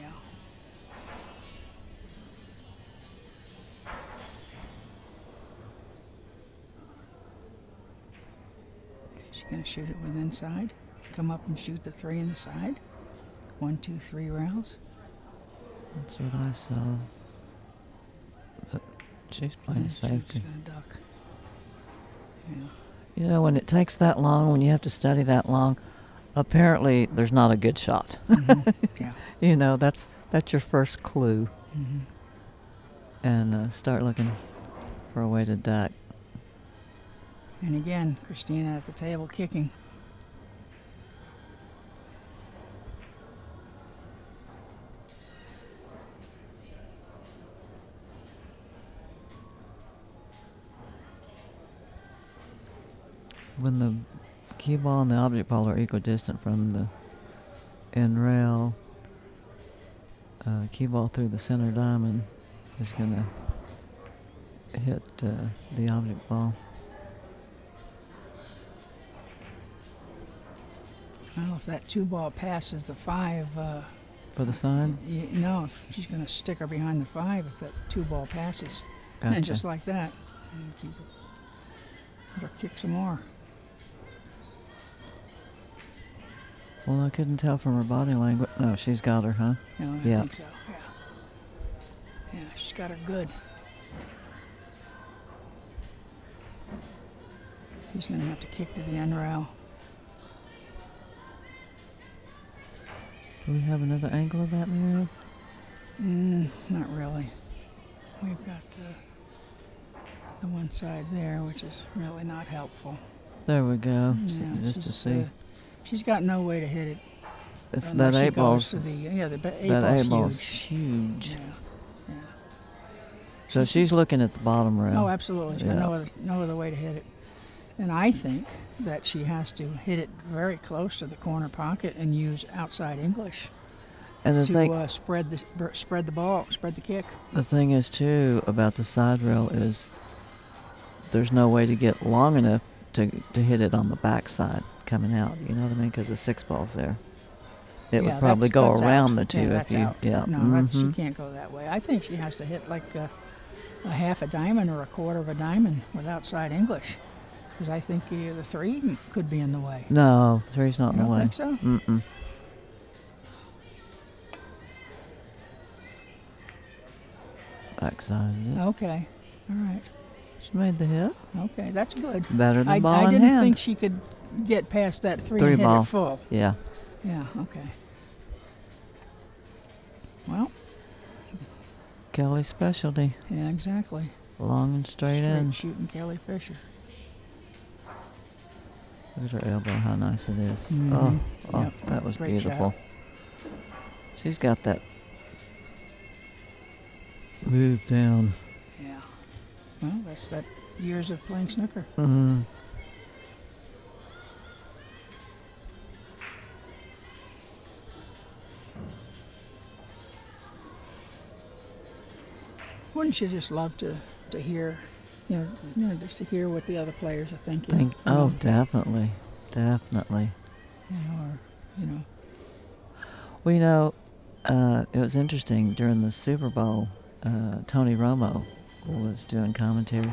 She's going to shoot it with inside. Come up and shoot the 3 in the side. 1, 2, 3 rails. That's what I saw. But she's playing safety. She's going to duck. Yeah. You know, when it takes that long, when you have to study that long, apparently there's not a good shot. Mm-hmm. Yeah. You know, that's your first clue. Mm-hmm. And start looking for a way to duck. And again, Kristina at the table kicking. When the cue ball and the object ball are equidistant from the end rail, cue ball through the center diamond is going to hit the object ball. Well, if that 2-ball passes the 5... for the side? No, she's going to stick her behind the 5 if that 2-ball passes. Gotcha. And just like that. And keep it. Let her kick some more. Well, I couldn't tell from her body language. No, she's got her, huh? No, I Yeah. think so, yeah. Yeah, she's got her good. She's going to have to kick to the end rail. Do we have another angle of that, Muriel? Not really. We've got the one side there, which is really not helpful. There we go. Yeah, Just to see. She's got no way to hit it. It's unless that she 8 ball's. goes to the 8 That 8 ball's huge. huge. Yeah. So she's looking at the bottom rail. Oh, absolutely. She's Yeah. got no other way to hit it. And I think that she has to hit it very close to the corner pocket and use outside English And the to thing, spread the ball, spread the kick. the thing is too about the side rail is there's no way to get long enough to hit it on the back side coming out. You know what I mean? Because the 6 ball's there. It would probably go that's around out. the 2 Yeah, if that's you. out. Yeah. No, she can't go that way. I think she has to hit like a half a diamond or a quarter of a diamond with outside English. Because I think the 3 could be in the way. No, 3's not You in the don't way. think so? Mm-mm. Backside. Okay. All right. She made the hit. Okay, that's good. Better than ball I in didn't hand. think she could get past that 3 3 and hit ball. it full. Yeah. Yeah, okay. Well, Kelly's specialty. yeah, exactly. Long and straight in. shooting Kelly Fisher. Look at her elbow, how nice it is. Mhm. Oh, Yep, that was great beautiful. shot. She's got that move down. Yeah. Well, that's that years of playing snooker. Mm-hmm. wouldn't you just love to hear, just to hear what the other players are thinking? Oh, definitely, definitely. Well, it was interesting during the Super Bowl. Tony Romo was doing commentary,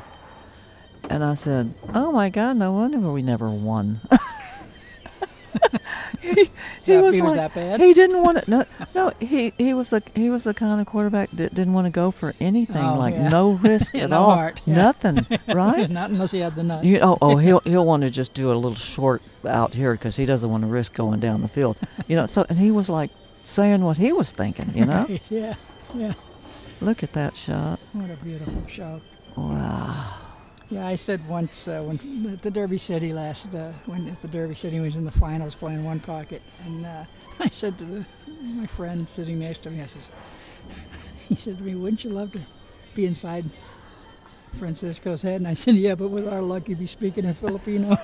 and I said, "Oh my God, no wonder we never won." he was that bad? He didn't want to. No. He was the kind of quarterback that didn't want to go for anything, no risk at no all, heart, yeah. nothing, right? Not unless he had the nuts. He'll want to just do a little short out here because he doesn't want to risk going down the field, So and he was like saying what he was thinking, Right, yeah. Look at that shot. What a beautiful shot. Wow. Yeah, I said once when at the Derby City he was in the finals playing one pocket, and I said to my friend sitting next to me, he said to me, "Wouldn't you love to be inside Francisco's head?" And I said, "Yeah, but with our luck, he'd be speaking in Filipino."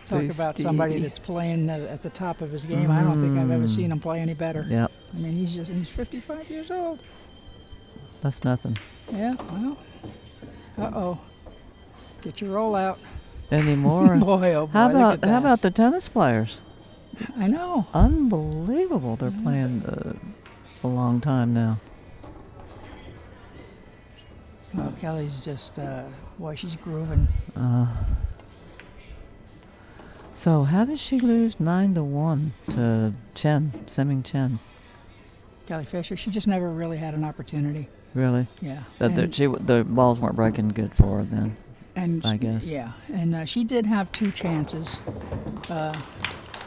Talk about somebody that's playing at the top of his game. I don't think I've ever seen him play any better. Yep. I mean, he's 55 years old. That's nothing. Yeah, well, uh-oh. Get your roll out. Anymore. Boy, oh boy, how look at about the tennis players? I know. Unbelievable. They're playing a long time now. Well, Kelly's just, she's grooving. So how did she lose 9-1 to Seiming Chen? Kelly Fisher, she just never really had an opportunity. Really? Yeah. The balls weren't breaking good for her then, I guess. Yeah, and she did have 2 chances.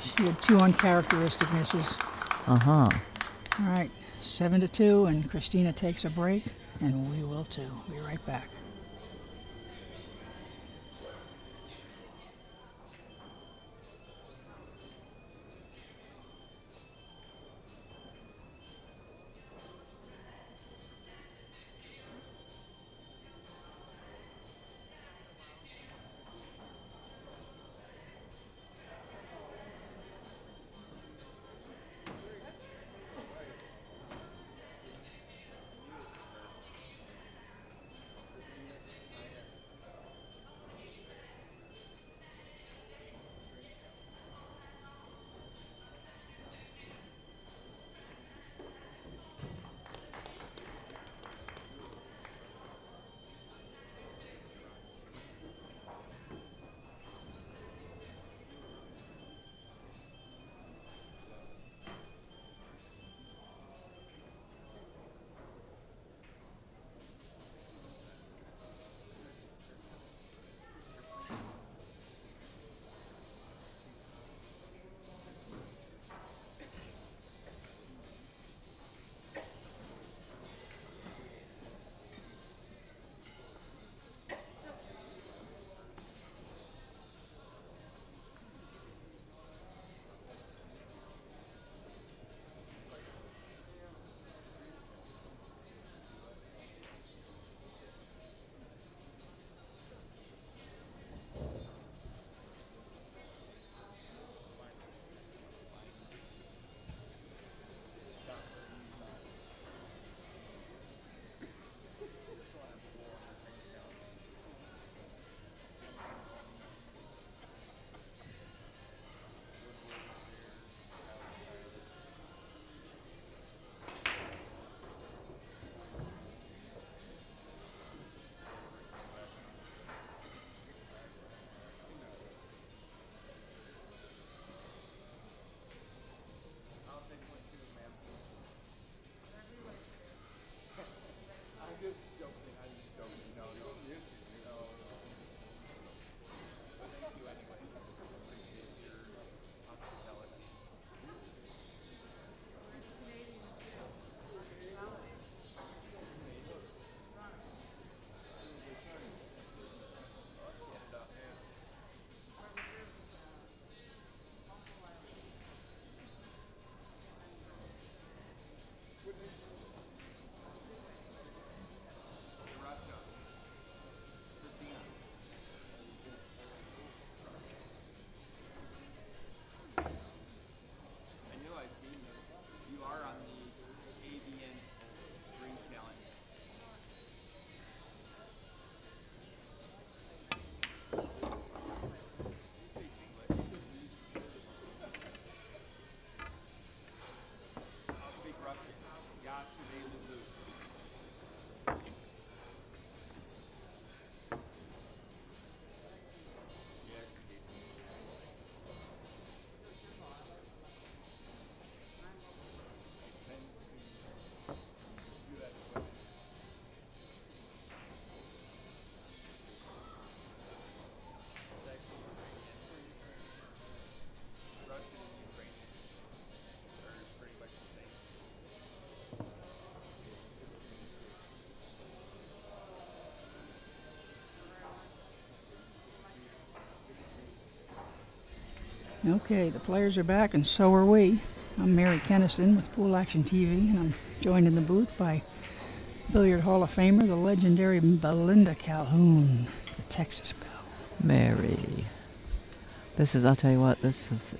She had 2 uncharacteristic misses. Uh-huh. All right, 7-2, and Kristina takes a break, and we will too. Be right back. Okay, the players are back, and so are we. I'm Mary Keniston with Pool Action TV, and I'm joined in the booth by Billiard Hall of Famer, the legendary Belinda Calhoun, the Texas Belle. Mary. This is, I'll tell you what, this is,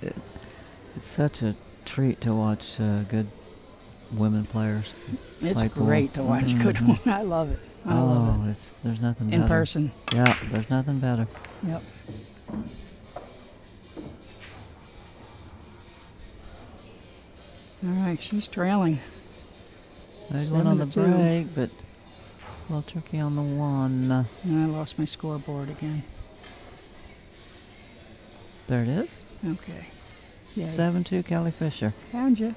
it's such a treat to watch good women players It's play pool. great to watch good one. I love it. I love it. There's nothing better. In person. Yeah, there's nothing better. Yep. All right, she's trailing. There's one on the 7-2. break, but a little tricky on the one. And I lost my scoreboard again. There it is. Okay. Yeah. 7-2 Kelly Fisher. Found you.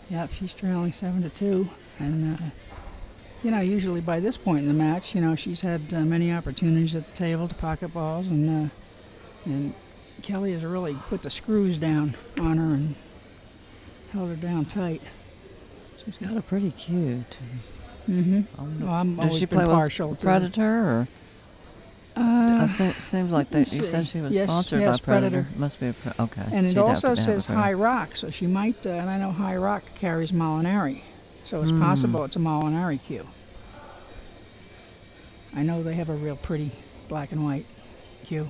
Yep, she's trailing 7-2, and usually by this point in the match, she's had many opportunities at the table to pocket balls, and Kelly has really put the screws down on her and held her down tight. She's got a pretty cue too. Mm-hmm. Well, I'm Does always she been play partial with to Predator or? Seems like you said she was sponsored by Predator. Must be a okay. And it She'd have also to have says her. High Rock, so she might, and I know High Rock carries Molinari, so it's possible it's a Molinari cue. I know they have a real pretty black and white cue.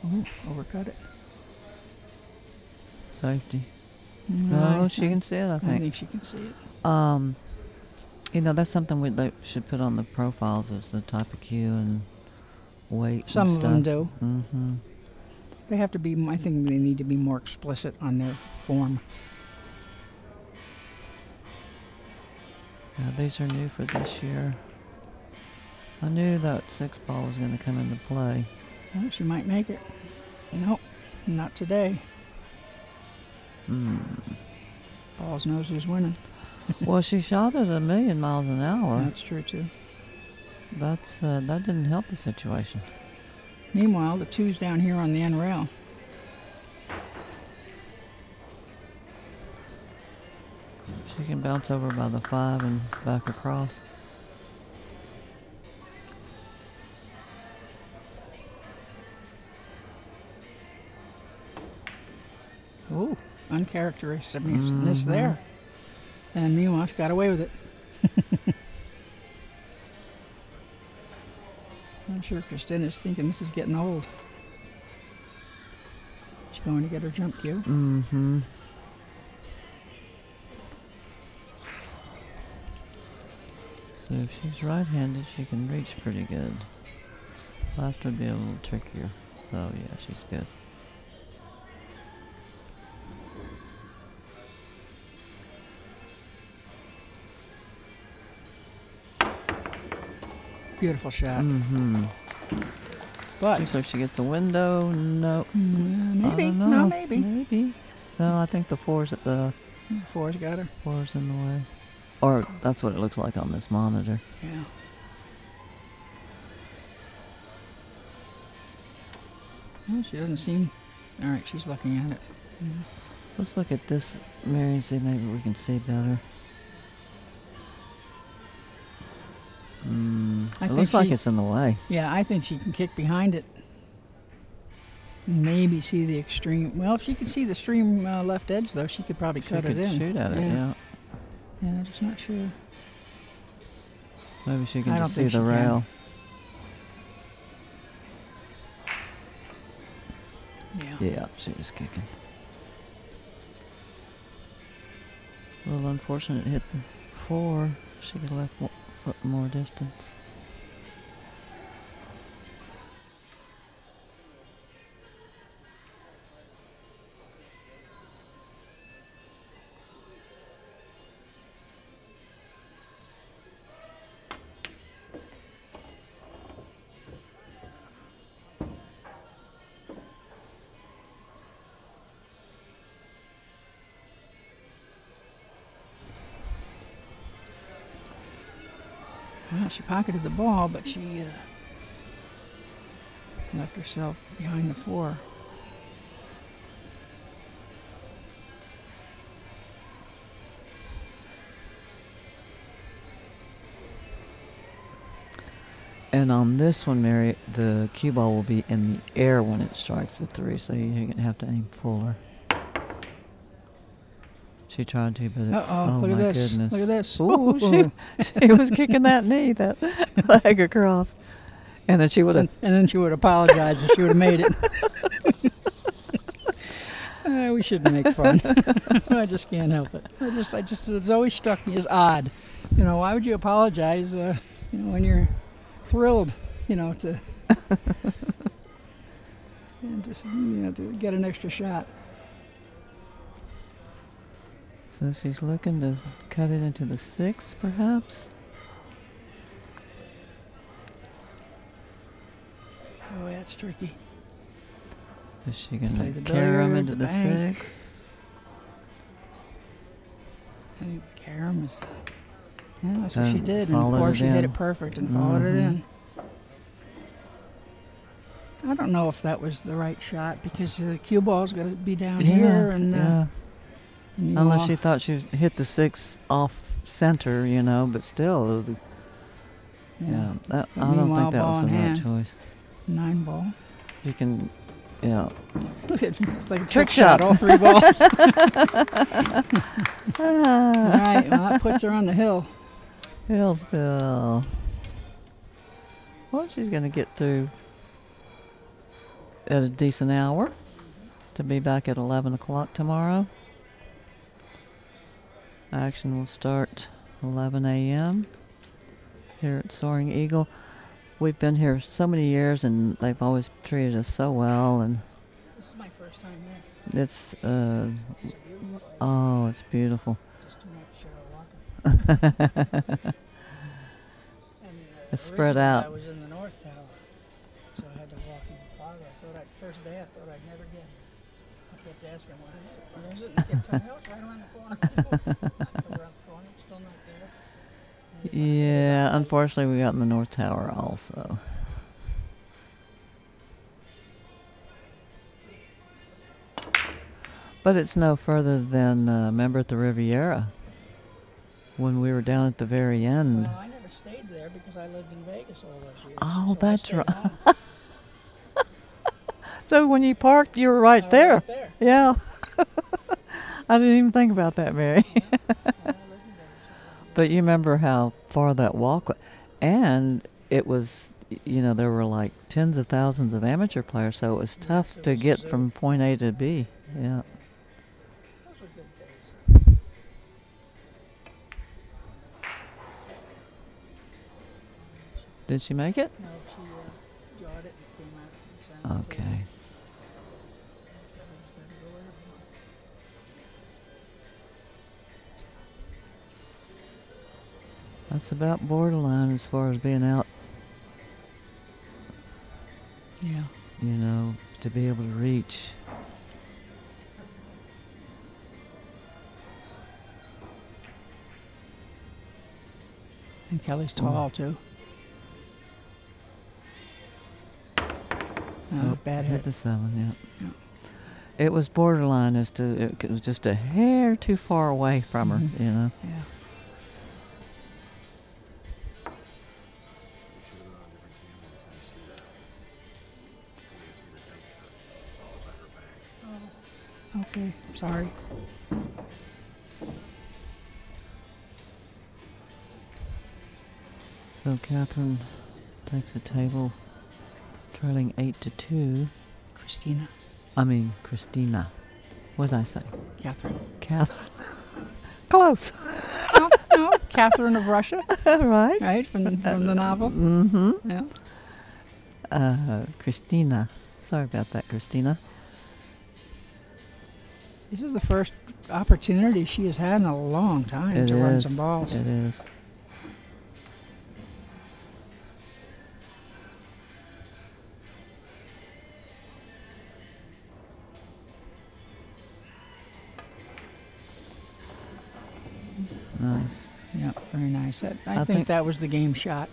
Ooh, overcut it. Safety. No, she can see it, I I think. think she can see it. That's something they should put on the profiles as the type of cue and weight Some and of stuff. them do. Mm-hmm. They have to be, I think they need to be more explicit on their form. Yeah, these are new for this year. I knew that 6 ball was going to come into play. Well, she might make it. Nope, not today. Balls knows who's winning. Well, she shot it 1,000,000 miles an hour. That's true, too. That didn't help the situation. Meanwhile, the 2's down here on the end rail. She can bounce over by the 5 and back across. Ooh, uncharacteristicness there. And meanwhile, she got away with it. I'm sure Kristina's thinking this is getting old. She's going to get her jump cue. Mm-hmm. So if she's right-handed, she can reach pretty good. Left would be a little trickier. So yeah, she's good. Beautiful shot. Mm-hmm. But So if she gets a window, no. maybe, I don't know. no, maybe. Maybe. No, I think the 4's at the 4's got her. 4's in the way. Or that's what it looks like on this monitor. Yeah. Well, she doesn't seem. All right, she's looking at it. Let's look at this, Mary, and see maybe we can see better. I It think looks like she- it's in the way. Yeah, I think she can kick behind it. Maybe see the extreme. Well, if she could see the extreme left edge, though, she could probably She cut could it in. shoot at it, yeah. Yeah, just not sure. Maybe she I can don't just see think the she can. rail. Yeah. Yeah, she was kicking. A little unfortunate, hit the 4. She could have left more distance. Well, she pocketed the ball, but she left herself behind the 4. And on this one, Mary, the cue ball will be in the air when it strikes the 3, so you're going to have to aim fuller. She tried to, but Uh-oh, look at my this. goodness. Look at this. Ooh, she was kicking that knee, that leg across. And then she would have... And then she would apologize if she would have made it. We shouldn't make fun. I just can't help it. It's always struck me as odd. You know, why would you apologize, when you're thrilled, to... and just, to get an extra shot. So she's looking to cut it into the 6, perhaps? Oh, that's tricky. Is she going Play to the carry him billiard, into the the bank. 6? I think the carom is... Yeah, that's what she did. And of Followed course it she hit in. it perfect and followed it in. I don't know if that was the right shot because the cue ball's going to be down here. And, yeah. and Unless she thought she hit the 6 off center, but still. I But don't meanwhile, think that ball was the in right hand. choice. 9 ball. You can, yeah. Look at like a Trick trick shot, shot. all 3 balls. All right, well, that puts her on the hill. Hillsville. Well, she's going to get through at a decent hour to be back at 11 o'clock tomorrow. Action will start 11 a.m. here at Soaring Eagle. We've been here so many years, and they've always treated us so well. And This is my first time here. it's oh, it's beautiful. Just too much walking. It's spread originally out. I was in the North Tower, so I had to walk even farther. First day I thought I'd never get it. I kept asking, where is it? And they kept telling me, oh, it's right around the corner. I go around the corner, it's still not there. Yeah, unfortunately, we got in the North Tower also. But it's no further than, remember at the Riviera when we were down at the very end. Well, I never stayed there because I lived in Vegas all those years. Oh, so I that's stayed right. home. So when you parked, you were right there. Right there. Yeah. I didn't even think about that, Mary. I lived in Vegas. But you remember how far that walk was. And it was, there were like tens of thousands of amateur players, so it was tough it to was a get zoo. from point A to B. Yeah. Those were good days. Did she make it? No, she jawed it and it came out. And Okay. That's about borderline as far as being out, Yeah. to be able to reach. And Kelly's tall, too. Bad Hit hit. the 7, yeah. Yeah. It was borderline as to, it was just a hair too far away from her, Yeah. Okay, sorry. So Catherine takes the table, trailing 8-2. Kristina. What did I say? Catherine. Catherine. Close. No, Catherine of Russia, Right. right, from the novel. Mm-hmm. Yeah. Kristina. Sorry about that, Kristina. This is the first opportunity she has had in a long time to run some balls. It is. Nice. Yeah, very nice. I think- think that was the game shot.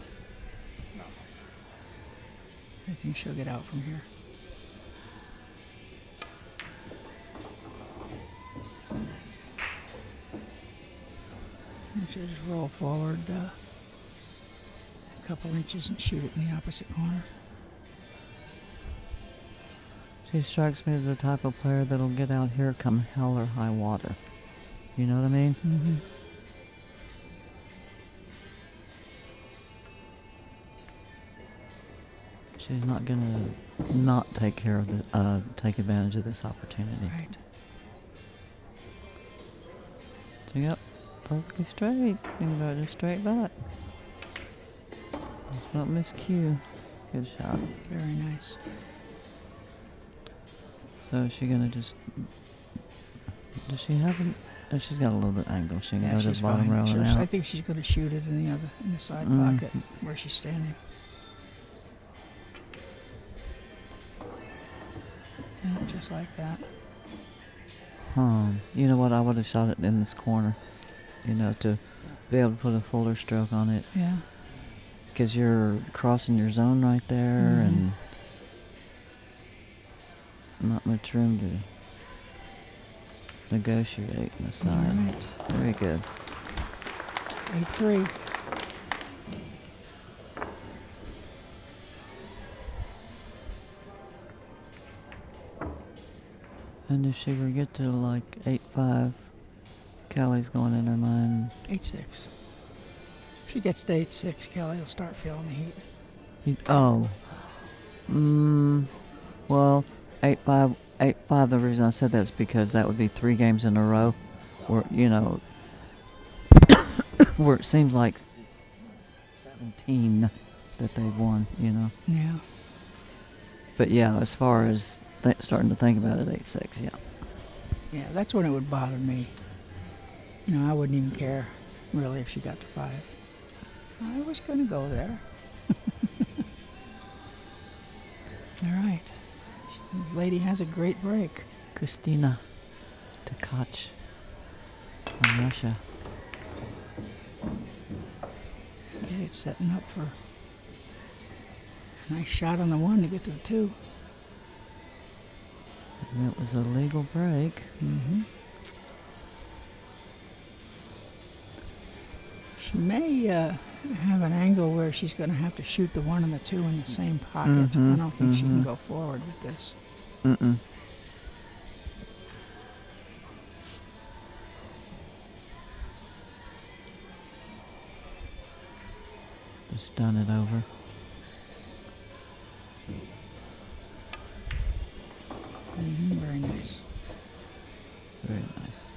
I think she'll get out from here. And she'll just roll forward, couple inches and shoot it in the opposite corner. She strikes me as the type of player that'll get out here come hell or high water. You know what I mean? Mm-hmm. She's not gonna not take care of the take advantage of this opportunity. Right. So yep, perfectly straight. You can go just straight back. Let's not miscue. Good shot. Very nice. So is she gonna just? Does she have an? Oh, she's got a little bit of angle. She can Yeah, go to she's the bottom fine. row and I out. think she's going to shoot it in the side Mm. pocket where she's standing. Yeah, just like that. You know what? I would have shot it in this corner. You know, to be able to put a fuller stroke on it. Yeah. Because you're crossing your zone right there, and not much room to negotiate in the side. All right. Very good. 8-3. And if she were to get to like 8-5, Kelly's going in her mind. 8-6. If she gets to 8-6, Kelly will start feeling the heat. Well, 8-5. 8-5. The reason I said that is because that would be 3 games in a row, where where it seems like 17 that they've won. Yeah. But yeah, as far as starting to think about it, 8-6. Yeah. Yeah, that's when it would bother me. I wouldn't even care, really, if she got to 5. I was going to go there. All right. The lady has a great break. Kristina Tkach from Russia. Okay, it's setting up for a nice shot on the 1 to get to the 2. And it was a legal break. Mm-hmm. She may have an angle where she's going to have to shoot the 1 and the 2 in the same pocket. Mhm, I don't think she can mhm. go forward with this. Mm-mm. Just done it over. Very nice. Very nice.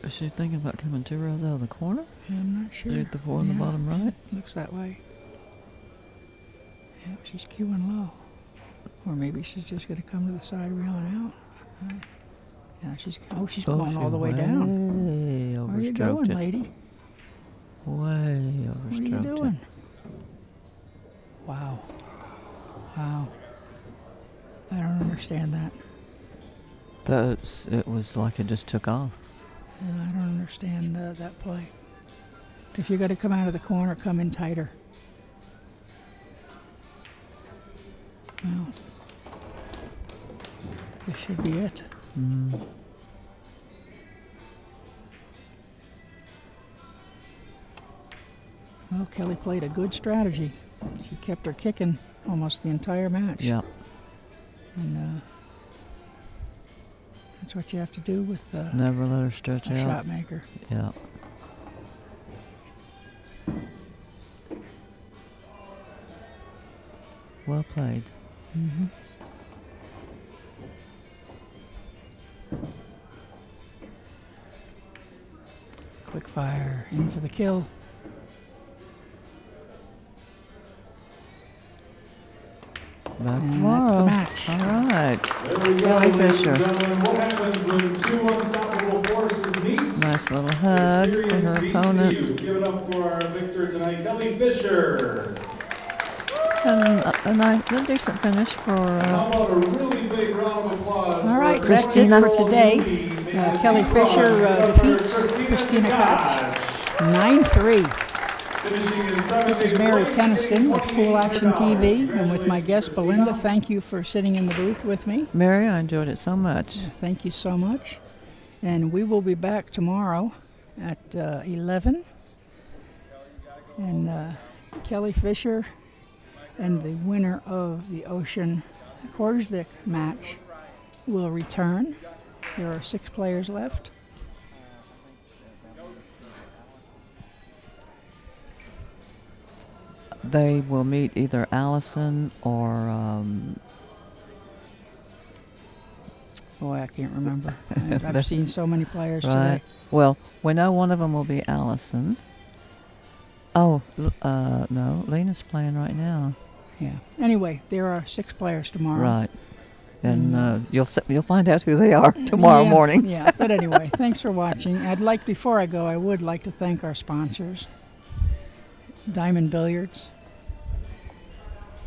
Is she thinking about coming 2 rows out of the corner? Yeah, I'm not sure. Shoot the 4 in the bottom right? Looks that way. Yeah, she's queuing low. Or maybe she's just going to come to the side rail and out. Yeah, she's going all the way down. Way Where are you overstroked going, it. lady? Way What are overstroked you doing? Wow. Wow. I don't understand that. It was like it just took off. I don't understand that play. If you're going to come out of the corner, come in tighter. Well, this should be it. Well, Kelly played a good strategy. She kept her kicking almost the entire match. Yeah. And that's what you have to do with Never let her stretch a out. shot maker. Yeah. Well played. Mm-hmm. Quick fire, in for the kill. Back And tomorrow. that's the match. All right. There we go, Kelly ladies and Fisher. gentlemen. What happens when 2 unstoppable forces meet? Nice little hug for Experience her beats opponent. you. Give it up for our victor tonight, Kelly Fisher. And a nice, a decent finish for. How about a really big round of applause All right, for that's it for today. Kristina Kelly Fisher defeats Kristina Tkach 9-3. This is Mary Keniston with Pool Action TV, and with my guest Belinda. Thank you for sitting in the booth with me. Mary, I enjoyed it so much. Thank you so much. And we will be back tomorrow at 11. And Kelly Fisher and the winner of the Ocean Korsvik match will return. There are 6 players left. They will meet either Allison or Boy, I can't remember. I've seen so many players right. today. Well, we know one of them will be Allison. Oh, no, Lena's playing right now. Yeah. Anyway, there are 6 players tomorrow. Right. And you'll find out who they are tomorrow morning. Yeah. But anyway, thanks for watching. Before I go, I would like to thank our sponsors. Diamond Billiards,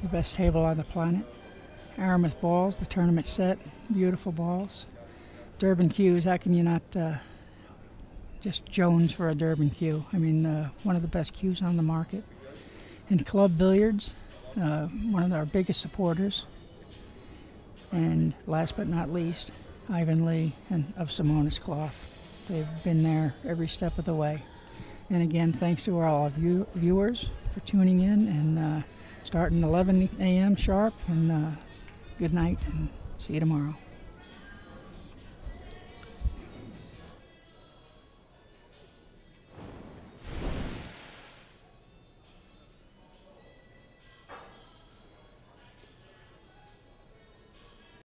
the best table on the planet. Aramis balls, the tournament set, beautiful balls. Durban cues, how can you not just Jones for a Durban cue? I mean, one of the best cues on the market. And Club Billiards, one of our biggest supporters. And last but not least, Ivan Lee and of Simonis Cloth. They've been there every step of the way. And again, thanks to all of you viewers for tuning in, and starting 11 a.m. sharp, and good night, and see you tomorrow.